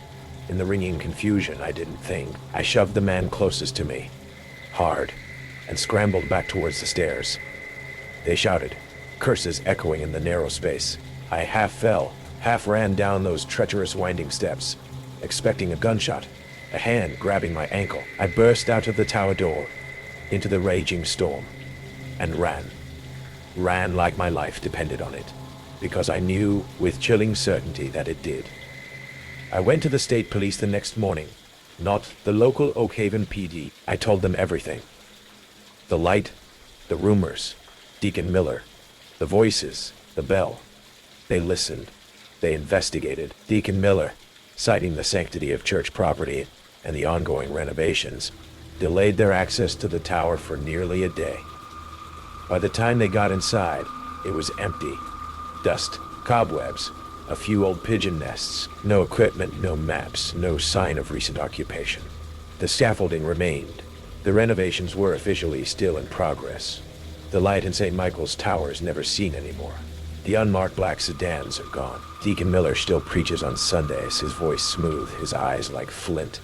In the ringing confusion, I didn't think. I shoved the man closest to me, hard, and scrambled back towards the stairs. They shouted, curses echoing in the narrow space. I half fell, half ran down those treacherous winding steps, expecting a gunshot, a hand grabbing my ankle. I burst out of the tower door, into the raging storm, and ran. Ran like my life depended on it, because I knew with chilling certainty that it did. I went to the state police the next morning, not the local Oak Haven PD. I told them everything. The light, the rumors, Deacon Miller, the voices, the bell. They listened. They investigated. Deacon Miller, citing the sanctity of church property and the ongoing renovations, delayed their access to the tower for nearly a day. By the time they got inside, it was empty. Dust, cobwebs, a few old pigeon nests, no equipment, no maps, no sign of recent occupation. The scaffolding remained. The renovations were officially still in progress. The light in St. Michael's Tower is never seen anymore. The unmarked black sedans are gone. Deacon Miller still preaches on Sundays, his voice smooth, his eyes like flint.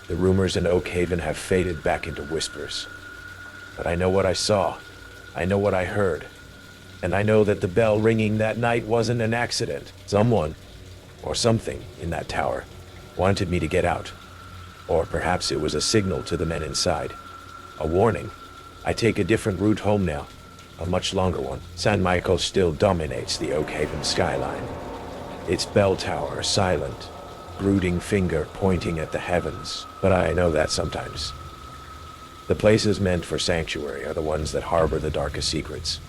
The rumors in Oak Haven have faded back into whispers. But I know what I saw. I know what I heard. And I know that the bell ringing that night wasn't an accident. Someone, or something, in that tower wanted me to get out. Or perhaps it was a signal to the men inside. A warning. I take a different route home now. A much longer one. St. Michael still dominates the Oak Haven skyline. Its bell tower silent, brooding finger pointing at the heavens. But I know that sometimes. The places meant for sanctuary are the ones that harbor the darkest secrets.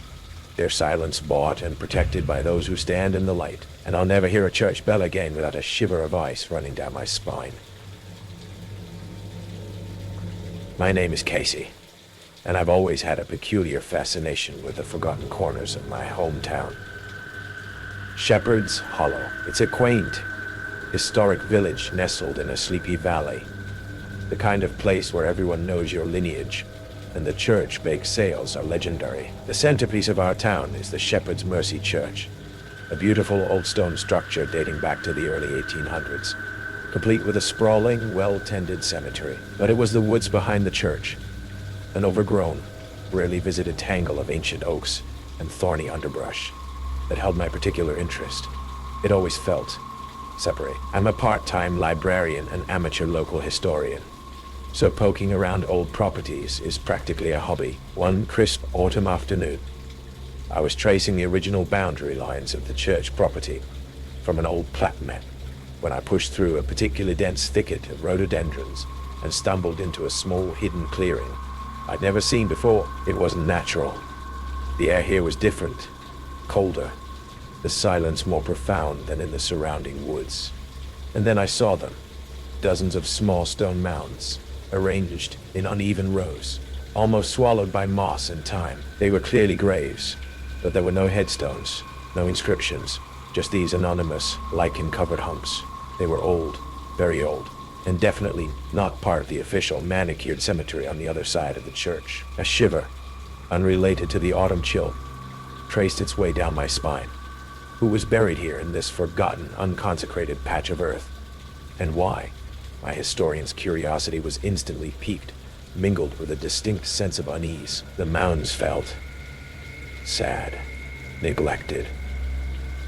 Their silence bought and protected by those who stand in the light. And I'll never hear a church bell again without a shiver of ice running down my spine. My name is Casey, and I've always had a peculiar fascination with the forgotten corners of my hometown. Shepherd's Hollow. It's a quaint, historic village nestled in a sleepy valley. The kind of place where everyone knows your lineage, and the church bake sales are legendary. The centerpiece of our town is the Shepherd's Mercy Church, a beautiful old stone structure dating back to the early 1800s, complete with a sprawling, well-tended cemetery. But it was the woods behind the church, an overgrown, rarely visited tangle of ancient oaks and thorny underbrush, that held my particular interest. It always felt separate. I'm a part-time librarian and amateur local historian, so poking around old properties is practically a hobby. One crisp autumn afternoon, I was tracing the original boundary lines of the church property from an old plat map when I pushed through a particularly dense thicket of rhododendrons and stumbled into a small hidden clearing I'd never seen before. It wasn't natural. The air here was different, colder, the silence more profound than in the surrounding woods. And then I saw them, dozens of small stone mounds, arranged in uneven rows, almost swallowed by moss and time. They were clearly graves, but there were no headstones, no inscriptions, just these anonymous, lichen-covered humps. They were old, very old, and definitely not part of the official manicured cemetery on the other side of the church. A shiver, unrelated to the autumn chill, traced its way down my spine. Who was buried here in this forgotten, unconsecrated patch of earth? And why? My historian's curiosity was instantly piqued, mingled with a distinct sense of unease. The mounds felt sad, neglected.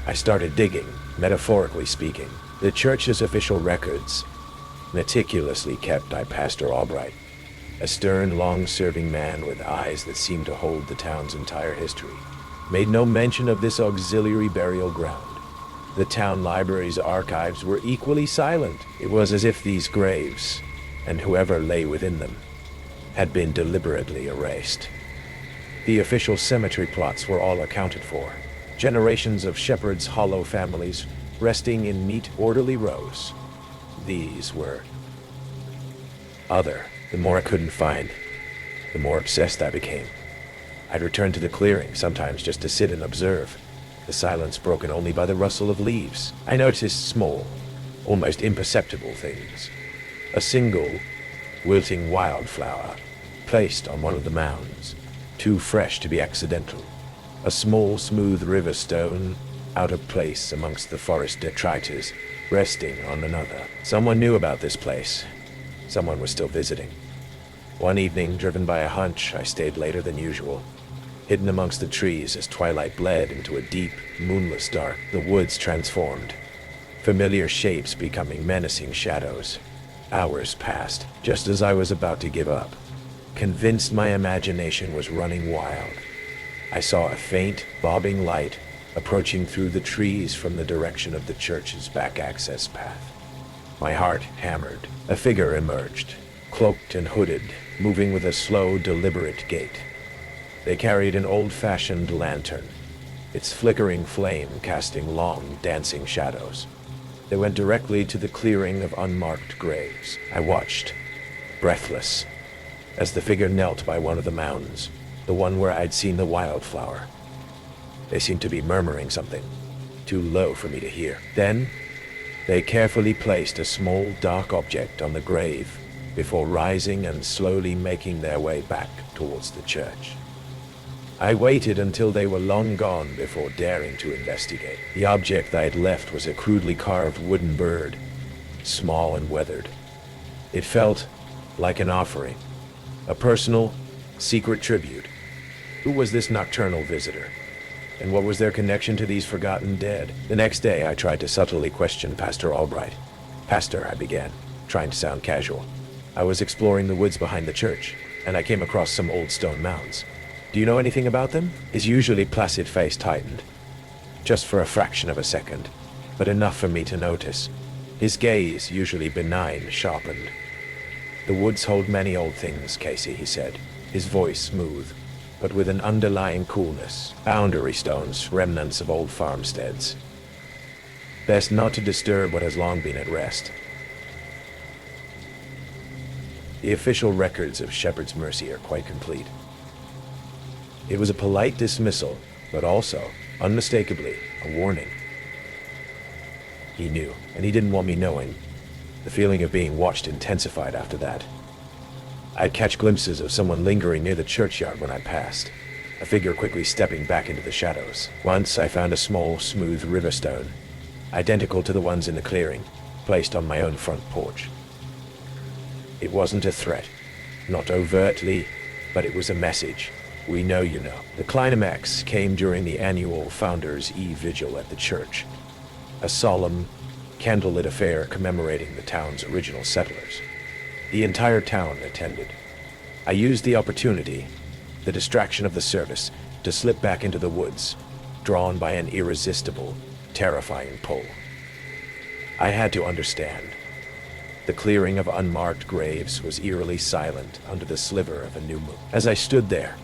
I started digging, metaphorically speaking. The church's official records, meticulously kept by Pastor Albright, a stern, long-serving man with eyes that seemed to hold the town's entire history, made no mention of this auxiliary burial ground. The town library's archives were equally silent. It was as if these graves, and whoever lay within them, had been deliberately erased. The official cemetery plots were all accounted for. Generations of Shepherd's Hollow families resting in neat, orderly rows. These were other. The more I couldn't find, the more obsessed I became. I'd return to the clearing, sometimes just to sit and observe, the silence broken only by the rustle of leaves. I noticed small, almost imperceptible things. A single, wilting wildflower, placed on one of the mounds, too fresh to be accidental. A small, smooth river stone, out of place amongst the forest detritus, resting on another. Someone knew about this place. Someone was still visiting. One evening, driven by a hunch, I stayed later than usual, hidden amongst the trees as twilight bled into a deep, moonless dark. The woods transformed, familiar shapes becoming menacing shadows. Hours passed, just as I was about to give up, convinced my imagination was running wild. I saw a faint, bobbing light approaching through the trees from the direction of the church's back access path. My heart hammered. A figure emerged, cloaked and hooded, moving with a slow, deliberate gait. They carried an old-fashioned lantern, its flickering flame casting long, dancing shadows. They went directly to the clearing of unmarked graves. I watched, breathless, as the figure knelt by one of the mounds, the one where I'd seen the wildflower. They seemed to be murmuring something, too low for me to hear. Then, they carefully placed a small, dark object on the grave before rising and slowly making their way back towards the church. I waited until they were long gone before daring to investigate. The object I had left was a crudely carved wooden bird, small and weathered. It felt like an offering, a personal, secret tribute. Who was this nocturnal visitor? And what was their connection to these forgotten dead? The next day, I tried to subtly question Pastor Albright. Pastor, I began, trying to sound casual. I was exploring the woods behind the church, and I came across some old stone mounds. Do you know anything about them? His usually placid face tightened, just for a fraction of a second, but enough for me to notice. His gaze, usually benign, sharpened. The woods hold many old things, Casey, he said, his voice smooth, but with an underlying coolness. Boundary stones, remnants of old farmsteads. Best not to disturb what has long been at rest. The official records of Shepherd's Mercy are quite complete. It was a polite dismissal, but also, unmistakably, a warning. He knew, and he didn't want me knowing. The feeling of being watched intensified after that. I'd catch glimpses of someone lingering near the churchyard when I passed, a figure quickly stepping back into the shadows. Once I found a small, smooth river stone, identical to the ones in the clearing, placed on my own front porch. It wasn't a threat, not overtly, but it was a message. We know you know. The climax came during the annual Founders' Eve vigil at the church, a solemn, candlelit affair commemorating the town's original settlers. The entire town attended. I used the opportunity, the distraction of the service, to slip back into the woods, drawn by an irresistible, terrifying pull. I had to understand. The clearing of unmarked graves was eerily silent under the sliver of a new moon. As I stood there,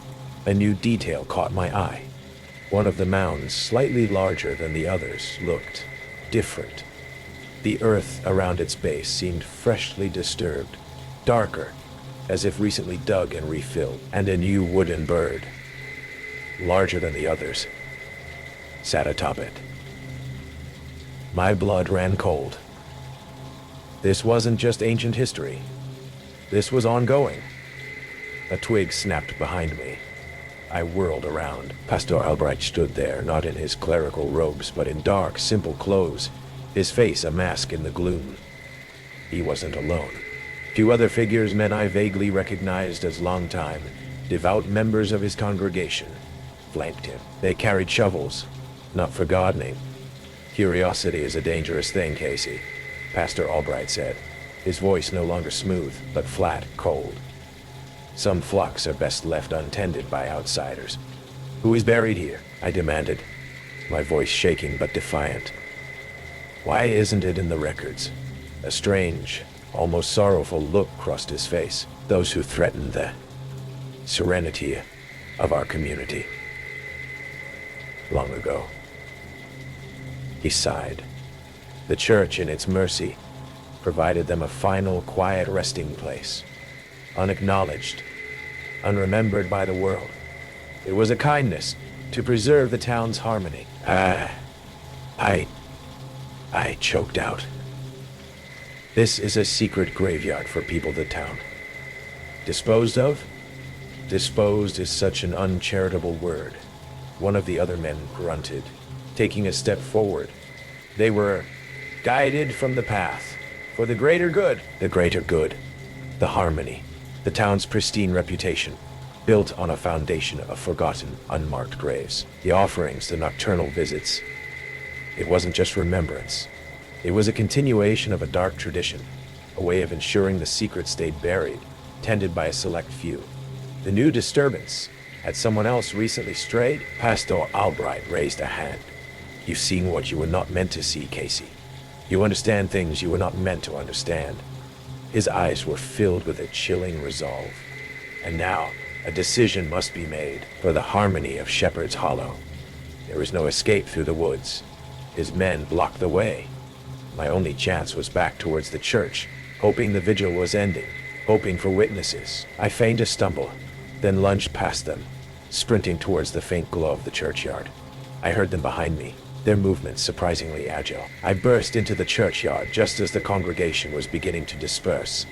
a new detail caught my eye. One of the mounds, slightly larger than the others, looked different. The earth around its base seemed freshly disturbed, darker, as if recently dug and refilled, and a new wooden bird, larger than the others, sat atop it. My blood ran cold. This wasn't just ancient history. This was ongoing. A twig snapped behind me. I whirled around. Pastor Albright stood there, not in his clerical robes, but in dark, simple clothes, his face a mask in the gloom. He wasn't alone. Two other figures, men I vaguely recognized as longtime, devout members of his congregation, flanked him. They carried shovels, not for gardening. Curiosity is a dangerous thing, Casey, Pastor Albright said, his voice no longer smooth, but flat, cold. Some flocks are best left untended by outsiders. Who is buried here? I demanded, my voice shaking but defiant. Why isn't it in the records? A strange, almost sorrowful look crossed his face. Those who threaten the serenity of our community. Long ago. He sighed. The church, in its mercy, provided them a final, quiet resting place. Unacknowledged, unremembered by the world. It was a kindness to preserve the town's harmony. I choked out. This is a secret graveyard for people of the town. Disposed of? Disposed is such an uncharitable word. One of the other men grunted, taking a step forward. They were guided from the path for the greater good. The greater good. The harmony. The town's pristine reputation, built on a foundation of forgotten, unmarked graves. The offerings, the nocturnal visits. It wasn't just remembrance. It was a continuation of a dark tradition, a way of ensuring the secret stayed buried, tended by a select few. The new disturbance. Had someone else recently strayed? Pastor Albright raised a hand. You've seen what you were not meant to see, Casey. You understand things you were not meant to understand. His eyes were filled with a chilling resolve. And now, a decision must be made for the harmony of Shepherd's Hollow. There was no escape through the woods. His men blocked the way. My only chance was back towards the church, hoping the vigil was ending, hoping for witnesses. I feigned a stumble, then lunged past them, sprinting towards the faint glow of the churchyard. I heard them behind me, their movements surprisingly agile. I burst into the churchyard just as the congregation was beginning to disperse,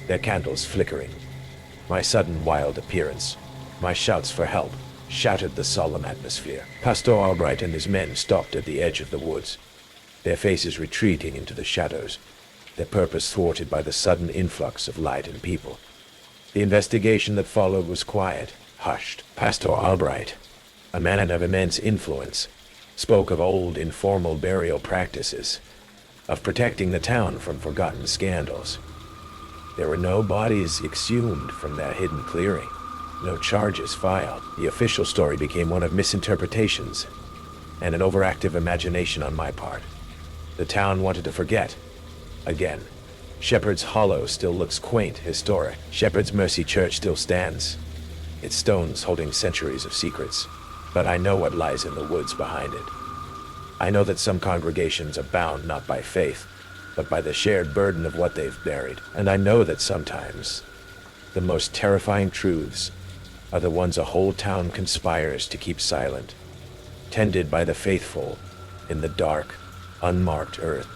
their candles flickering. My sudden wild appearance, my shouts for help, shattered the solemn atmosphere. Pastor Albright and his men stopped at the edge of the woods, their faces retreating into the shadows, their purpose thwarted by the sudden influx of light and people. The investigation that followed was quiet, hushed. Pastor Albright, a man of immense influence, spoke of old informal burial practices, of protecting the town from forgotten scandals. There were no bodies exhumed from that hidden clearing, no charges filed. The official story became one of misinterpretations and an overactive imagination on my part. The town wanted to forget. Again, Shepherd's Hollow still looks quaint, historic. Shepherd's Mercy Church still stands, its stones holding centuries of secrets. But I know what lies in the woods behind it. I know that some congregations are bound not by faith, but by the shared burden of what they've buried. And I know that sometimes The most terrifying truths are the ones a whole town conspires to keep silent, tended by the faithful in the dark, unmarked earth.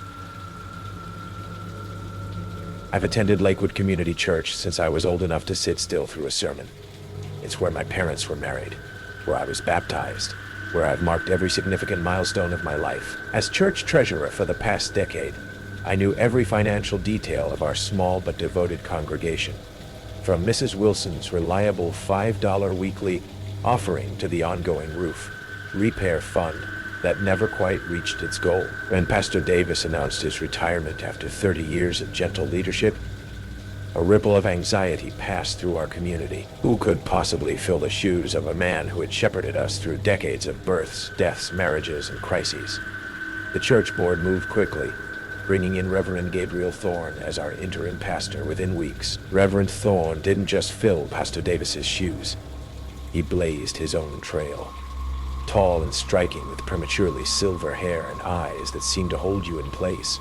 I've attended Lakewood Community Church since I was old enough to sit still through a sermon. It's where my parents were married, where I was baptized, where I've marked every significant milestone of my life. As church treasurer for the past decade, I knew every financial detail of our small but devoted congregation, from Mrs. Wilson's reliable $5 weekly offering to the ongoing roof repair fund that never quite reached its goal. When Pastor Davis announced his retirement after 30 years of gentle leadership, a ripple of anxiety passed through our community. Who could possibly fill the shoes of a man who had shepherded us through decades of births, deaths, marriages, and crises? The church board moved quickly, bringing in Reverend Gabriel Thorne as our interim pastor within weeks. Reverend Thorne didn't just fill Pastor Davis's shoes. He blazed his own trail. Tall and striking with prematurely silver hair and eyes that seemed to hold you in place.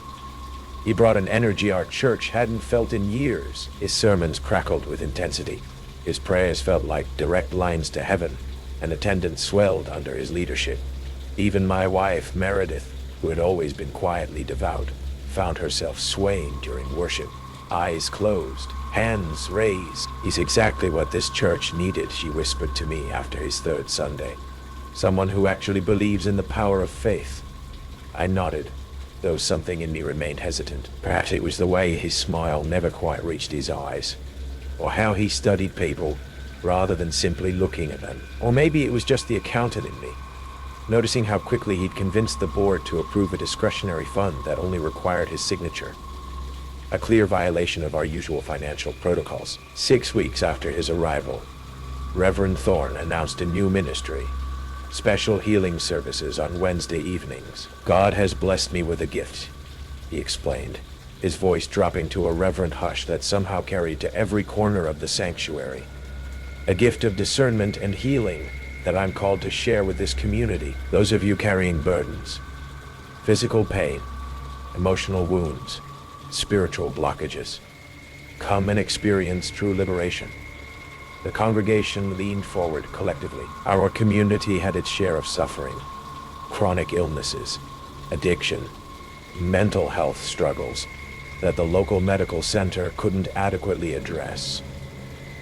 He brought an energy our church hadn't felt in years. His sermons crackled with intensity. His prayers felt like direct lines to heaven, and attendance swelled under his leadership. Even my wife, Meredith, who had always been quietly devout, found herself swaying during worship, eyes closed, hands raised. "He's exactly what this church needed," she whispered to me after his third Sunday. "Someone who actually believes in the power of faith." I nodded, though something in me remained hesitant. Perhaps it was the way his smile never quite reached his eyes, or how he studied people rather than simply looking at them. Or maybe it was just the accountant in me, noticing how quickly he'd convinced the board to approve a discretionary fund that only required his signature. A clear violation of our usual financial protocols. 6 weeks after his arrival, Reverend Thorne announced a new ministry: special healing services on Wednesday evenings. "God has blessed me with a gift," he explained, his voice dropping to a reverent hush that somehow carried to every corner of the sanctuary. "A gift of discernment and healing that I'm called to share with this community. Those of you carrying burdens, physical pain, emotional wounds, spiritual blockages, come and experience true liberation." The congregation leaned forward collectively. Our community had its share of suffering, chronic illnesses, addiction, mental health struggles that the local medical center couldn't adequately address.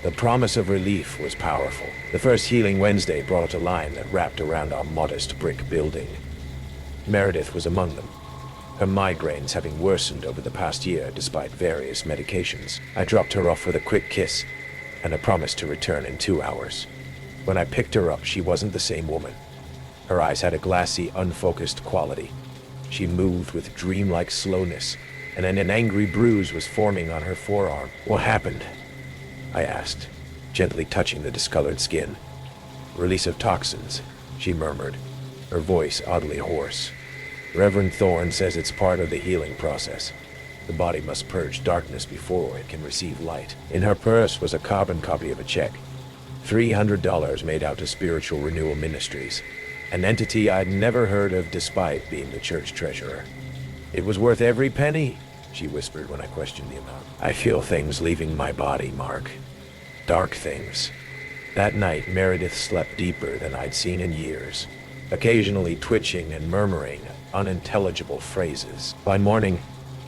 The promise of relief was powerful. The first Healing Wednesday brought a line that wrapped around our modest brick building. Meredith was among them, her migraines having worsened over the past year despite various medications. I dropped her off with a quick kiss and a promise to return in 2 hours. When I picked her up, she wasn't the same woman. Her eyes had a glassy, unfocused quality. She moved with dreamlike slowness, and an angry bruise was forming on her forearm. "What happened?" I asked, gently touching the discolored skin. "Release of toxins," she murmured, her voice oddly hoarse. "Reverend Thorne says it's part of the healing process. The body must purge darkness before it can receive light." In her purse was a carbon copy of a check, $300 made out to Spiritual Renewal Ministries, an entity I'd never heard of despite being the church treasurer. "It was worth every penny," she whispered when I questioned the amount. "I feel things leaving my body, Mark. Dark things." That night, Meredith slept deeper than I'd seen in years, occasionally twitching and murmuring unintelligible phrases. By morning,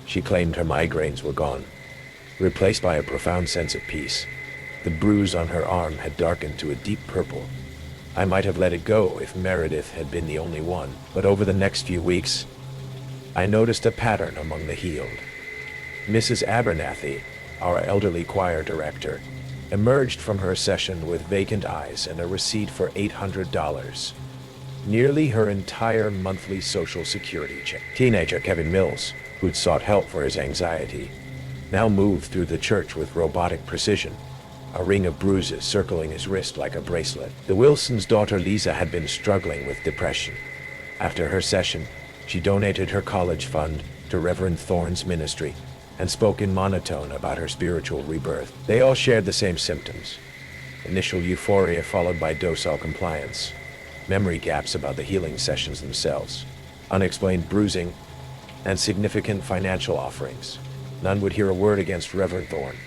she claimed her migraines were gone, replaced by a profound sense of peace. The bruise on her arm had darkened to a deep purple. I might have let it go if Meredith had been the only one, but over the next few weeks, I noticed a pattern among the healed. Mrs. Abernathy, our elderly choir director, emerged from her session with vacant eyes and a receipt for $800, nearly her entire monthly Social Security check. Teenager Kevin Mills, who'd sought help for his anxiety, now moved through the church with robotic precision, a ring of bruises circling his wrist like a bracelet. The Wilsons' daughter Lisa had been struggling with depression. After her session, she donated her college fund to Reverend Thorne's ministry and spoke in monotone about her spiritual rebirth. They all shared the same symptoms: initial euphoria followed by docile compliance, memory gaps about the healing sessions themselves, unexplained bruising, and significant financial offerings. None would hear a word against Reverend Thorne.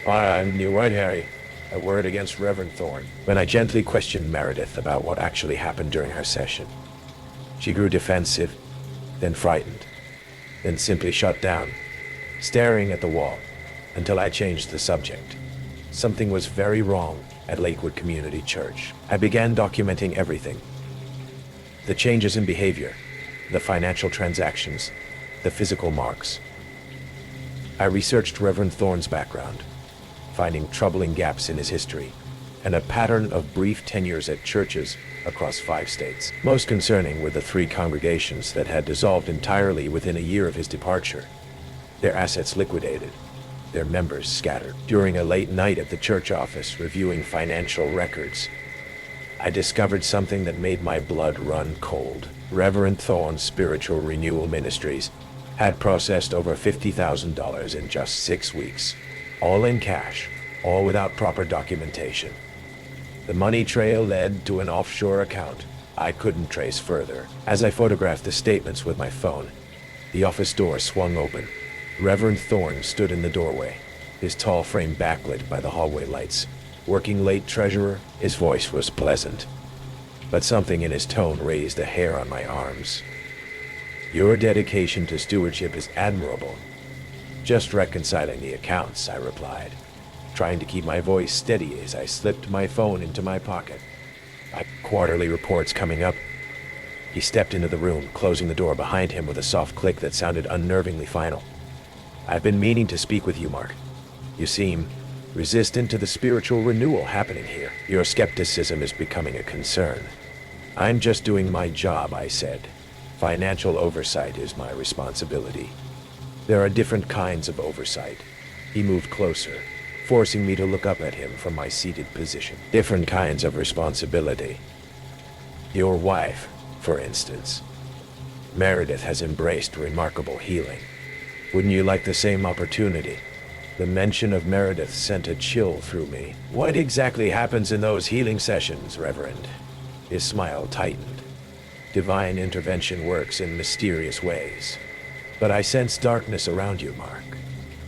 I'm new, right, Harry? A word against Reverend Thorne. When I gently questioned Meredith about what actually happened during her session, she grew defensive, then frightened, then simply shut down, staring at the wall until I changed the subject. Something was very wrong at Lakewood Community Church. I began documenting everything. The changes in behavior, the financial transactions, the physical marks. I researched Reverend Thorne's background, finding troubling gaps in his history and a pattern of brief tenures at churches across 5 states. Most concerning were the 3 congregations that had dissolved entirely within a year of his departure, their assets liquidated, their members scattered. During a late night at the church office reviewing financial records, I discovered something that made my blood run cold. Reverend Thorne's Spiritual Renewal Ministries had processed over $50,000 in just 6 weeks, all in cash, all without proper documentation. The money trail led to an offshore account I couldn't trace further. As I photographed the statements with my phone, the office door swung open. Reverend Thorne stood in the doorway, his tall frame backlit by the hallway lights. Working late treasurer, his voice was pleasant, but something in his tone raised a hair on my arms. Your dedication to stewardship is admirable. Just reconciling the accounts, I replied, trying to keep my voice steady as I slipped my phone into my pocket. My quarterly reports coming up. He stepped into the room, closing the door behind him with a soft click that sounded unnervingly final. I've been meaning to speak with you, Mark. You seem resistant to the spiritual renewal happening here. Your skepticism is becoming a concern. I'm just doing my job, I said. Financial oversight is my responsibility. There are different kinds of oversight. He moved closer, forcing me to look up at him from my seated position. Different kinds of responsibility. Your wife, for instance. Meredith has embraced remarkable healing. Wouldn't you like the same opportunity? The mention of Meredith sent a chill through me. What exactly happens in those healing sessions, Reverend? His smile tightened. Divine intervention works in mysterious ways. But I sense darkness around you, Mark.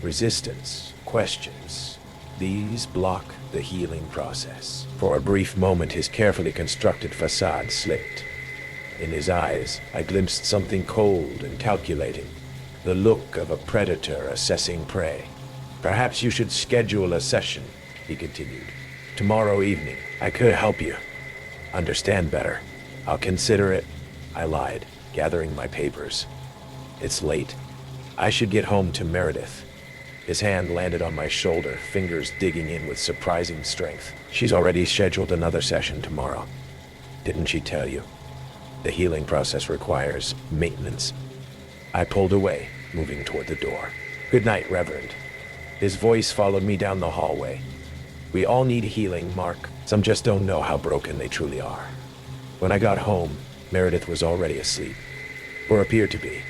Resistance, questions. These block the healing process. For a brief moment, his carefully constructed facade slipped. In his eyes, I glimpsed something cold and calculating. The look of a predator assessing prey. Perhaps you should schedule a session, he continued. Tomorrow evening. I could help you understand better. I'll consider it, I lied, gathering my papers. It's late. I should get home to Meredith. His hand landed on my shoulder, fingers digging in with surprising strength. She's already scheduled another session tomorrow. Didn't she tell you? The healing process requires maintenance. I pulled away, moving toward the door. Good night, Reverend. His voice followed me down the hallway. We all need healing, Mark. Some just don't know how broken they truly are. When I got home, Meredith was already asleep, or appeared to be.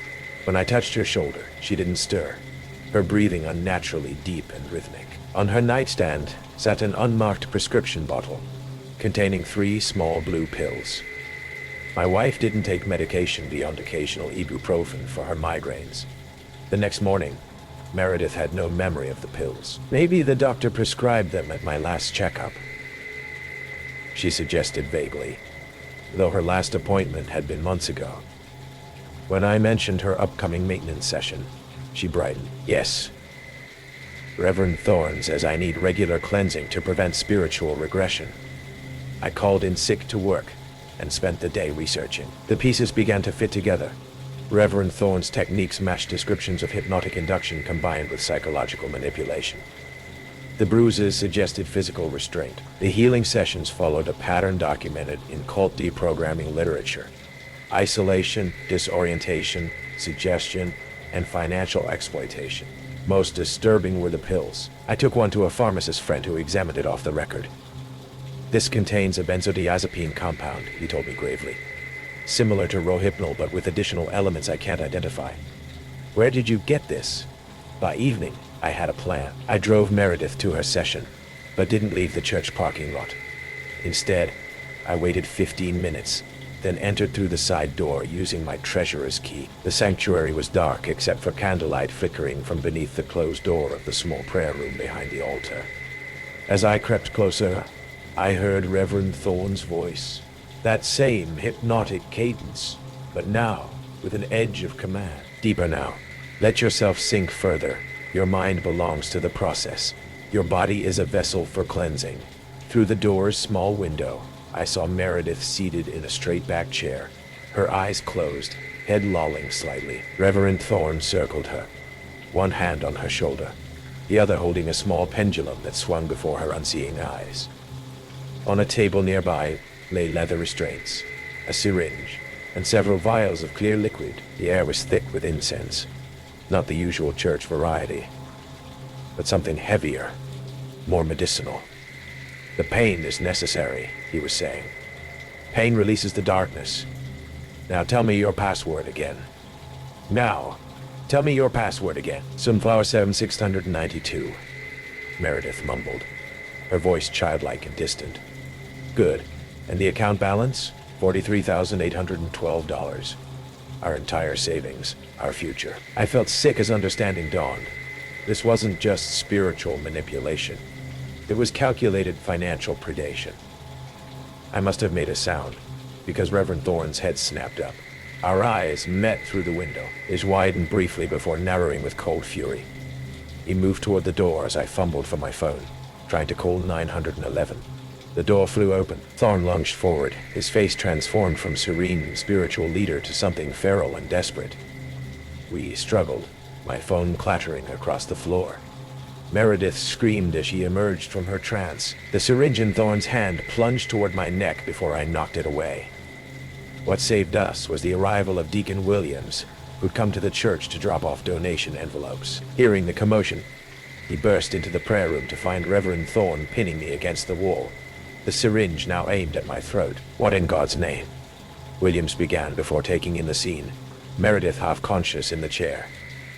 When I touched her shoulder, she didn't stir, her breathing unnaturally deep and rhythmic. On her nightstand sat an unmarked prescription bottle containing 3 small blue pills. My wife didn't take medication beyond occasional ibuprofen for her migraines. The next morning, Meredith had no memory of the pills. Maybe the doctor prescribed them at my last checkup, she suggested vaguely, though her last appointment had been months ago. When I mentioned her upcoming maintenance session, she brightened. Yes. Reverend Thorne says I need regular cleansing to prevent spiritual regression. I called in sick to work and spent the day researching. The pieces began to fit together. Reverend Thorne's techniques matched descriptions of hypnotic induction combined with psychological manipulation. The bruises suggested physical restraint. The healing sessions followed a pattern documented in cult deprogramming literature. Isolation, disorientation, suggestion, and financial exploitation. Most disturbing were the pills. I took one to a pharmacist friend who examined it off the record. This contains a benzodiazepine compound, he told me gravely. Similar to Rohypnol, but with additional elements I can't identify. Where did you get this? By evening, I had a plan. I drove Meredith to her session, but didn't leave the church parking lot. Instead, I waited 15 minutes, then entered through the side door using my treasurer's key. The sanctuary was dark except for candlelight flickering from beneath the closed door of the small prayer room behind the altar. As I crept closer, I heard Reverend Thorne's voice. That same hypnotic cadence, but now with an edge of command. Deeper now. Let yourself sink further. Your mind belongs to the process. Your body is a vessel for cleansing. Through the door's small window, I saw Meredith seated in a straight-back chair, her eyes closed, head lolling slightly. Reverend Thorne circled her, one hand on her shoulder, the other holding a small pendulum that swung before her unseeing eyes. On a table nearby lay leather restraints, a syringe, and several vials of clear liquid. The air was thick with incense, not the usual church variety, but something heavier, more medicinal. The pain is necessary, he was saying. Pain releases the darkness. Now tell me your password again. Now, tell me your password again. Sunflower 7692. Meredith mumbled, her voice childlike and distant. Good. And the account balance? $43,812. Our entire savings, our future. I felt sick as understanding dawned. This wasn't just spiritual manipulation. It was calculated financial predation. I must have made a sound, because Reverend Thorne's head snapped up. Our eyes met through the window, his widened briefly before narrowing with cold fury. He moved toward the door as I fumbled for my phone, trying to call 911. The door flew open. Thorne lunged forward, his face transformed from serene spiritual leader to something feral and desperate. We struggled, my phone clattering across the floor. Meredith screamed as she emerged from her trance. The syringe in Thorne's hand plunged toward my neck before I knocked it away. What saved us was the arrival of Deacon Williams, who'd come to the church to drop off donation envelopes. Hearing the commotion, he burst into the prayer room to find Reverend Thorne pinning me against the wall, the syringe now aimed at my throat. What in God's name? Williams began before taking in the scene, Meredith half-conscious in the chair.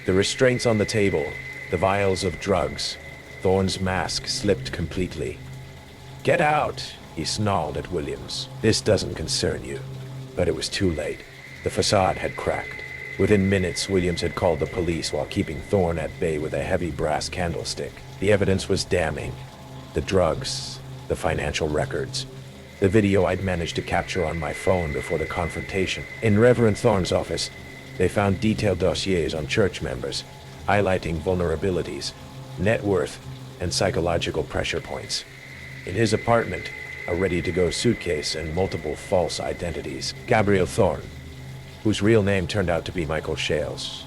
The restraints on the table, the vials of drugs. Thorne's mask slipped completely. Get out, he snarled at Williams. This doesn't concern you. But it was too late. The facade had cracked. Within minutes, Williams had called the police while keeping Thorne at bay with a heavy brass candlestick. The evidence was damning. The drugs, the financial records, the video I'd managed to capture on my phone before the confrontation. In Reverend Thorne's office, they found detailed dossiers on church members, highlighting vulnerabilities, net worth, and psychological pressure points. In his apartment, a ready-to-go suitcase and multiple false identities. Gabriel Thorne, whose real name turned out to be Michael Shales,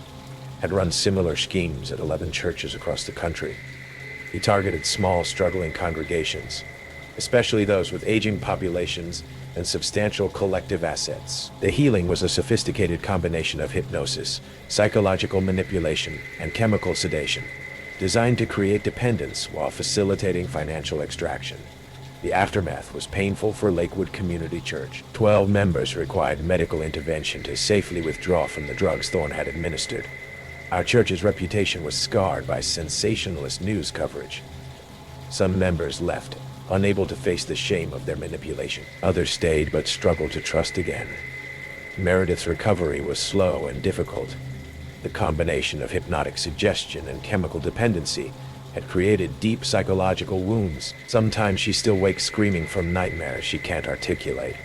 had run similar schemes at 11 churches across the country. He targeted small, struggling congregations, especially those with aging populations and substantial collective assets. The healing was a sophisticated combination of hypnosis, psychological manipulation, and chemical sedation, designed to create dependence while facilitating financial extraction. The aftermath was painful for Lakewood Community Church. 12 members required medical intervention to safely withdraw from the drugs Thorne had administered. Our church's reputation was scarred by sensationalist news coverage. Some members left, unable to face the shame of their manipulation. Others stayed but struggled to trust again. Meredith's recovery was slow and difficult. The combination of hypnotic suggestion and chemical dependency had created deep psychological wounds. Sometimes she still wakes screaming from nightmares she can't articulate.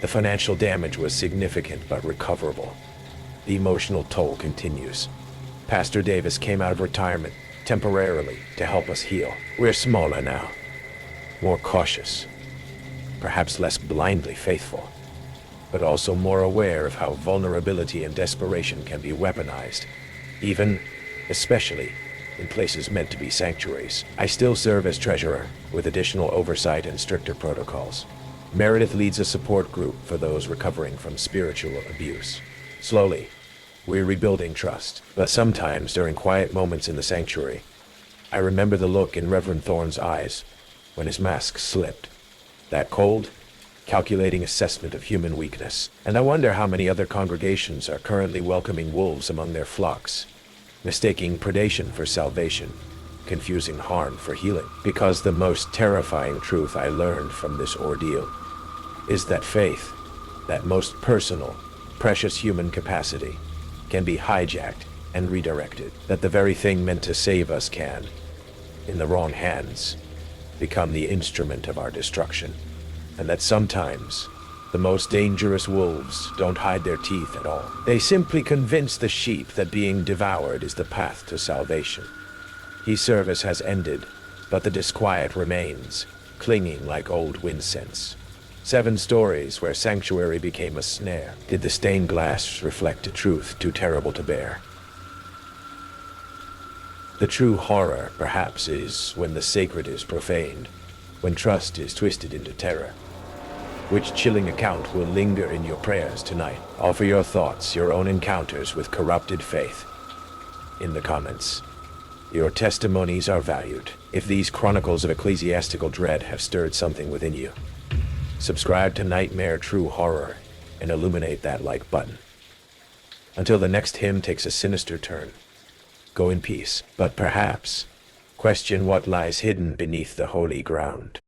The financial damage was significant but recoverable. The emotional toll continues. Pastor Davis came out of retirement temporarily to help us heal. We're smaller now, more cautious, perhaps less blindly faithful, but also more aware of how vulnerability and desperation can be weaponized, even, especially, in places meant to be sanctuaries. I still serve as treasurer, with additional oversight and stricter protocols. Meredith leads a support group for those recovering from spiritual abuse. Slowly, we're rebuilding trust, but sometimes during quiet moments in the sanctuary, I remember the look in Reverend Thorne's eyes when his mask slipped. That cold, calculating assessment of human weakness. And I wonder how many other congregations are currently welcoming wolves among their flocks, mistaking predation for salvation, confusing harm for healing. Because the most terrifying truth I learned from this ordeal is that faith, that most personal, precious human capacity can be hijacked and redirected, that the very thing meant to save us can, in the wrong hands, become the instrument of our destruction, and that sometimes the most dangerous wolves don't hide their teeth at all. They simply convince the sheep that being devoured is the path to salvation. His service has ended, but the disquiet remains, clinging like old incense. 7 stories where sanctuary became a snare. Did the stained glass reflect a truth too terrible to bear? The true horror, perhaps, is when the sacred is profaned, when trust is twisted into terror. Which chilling account will linger in your prayers tonight? Offer your thoughts, your own encounters with corrupted faith, in the comments. Your testimonies are valued. If these chronicles of ecclesiastical dread have stirred something within you, subscribe to Nightmare True Horror and illuminate that like button. Until the next hymn takes a sinister turn, go in peace, but perhaps question what lies hidden beneath the holy ground.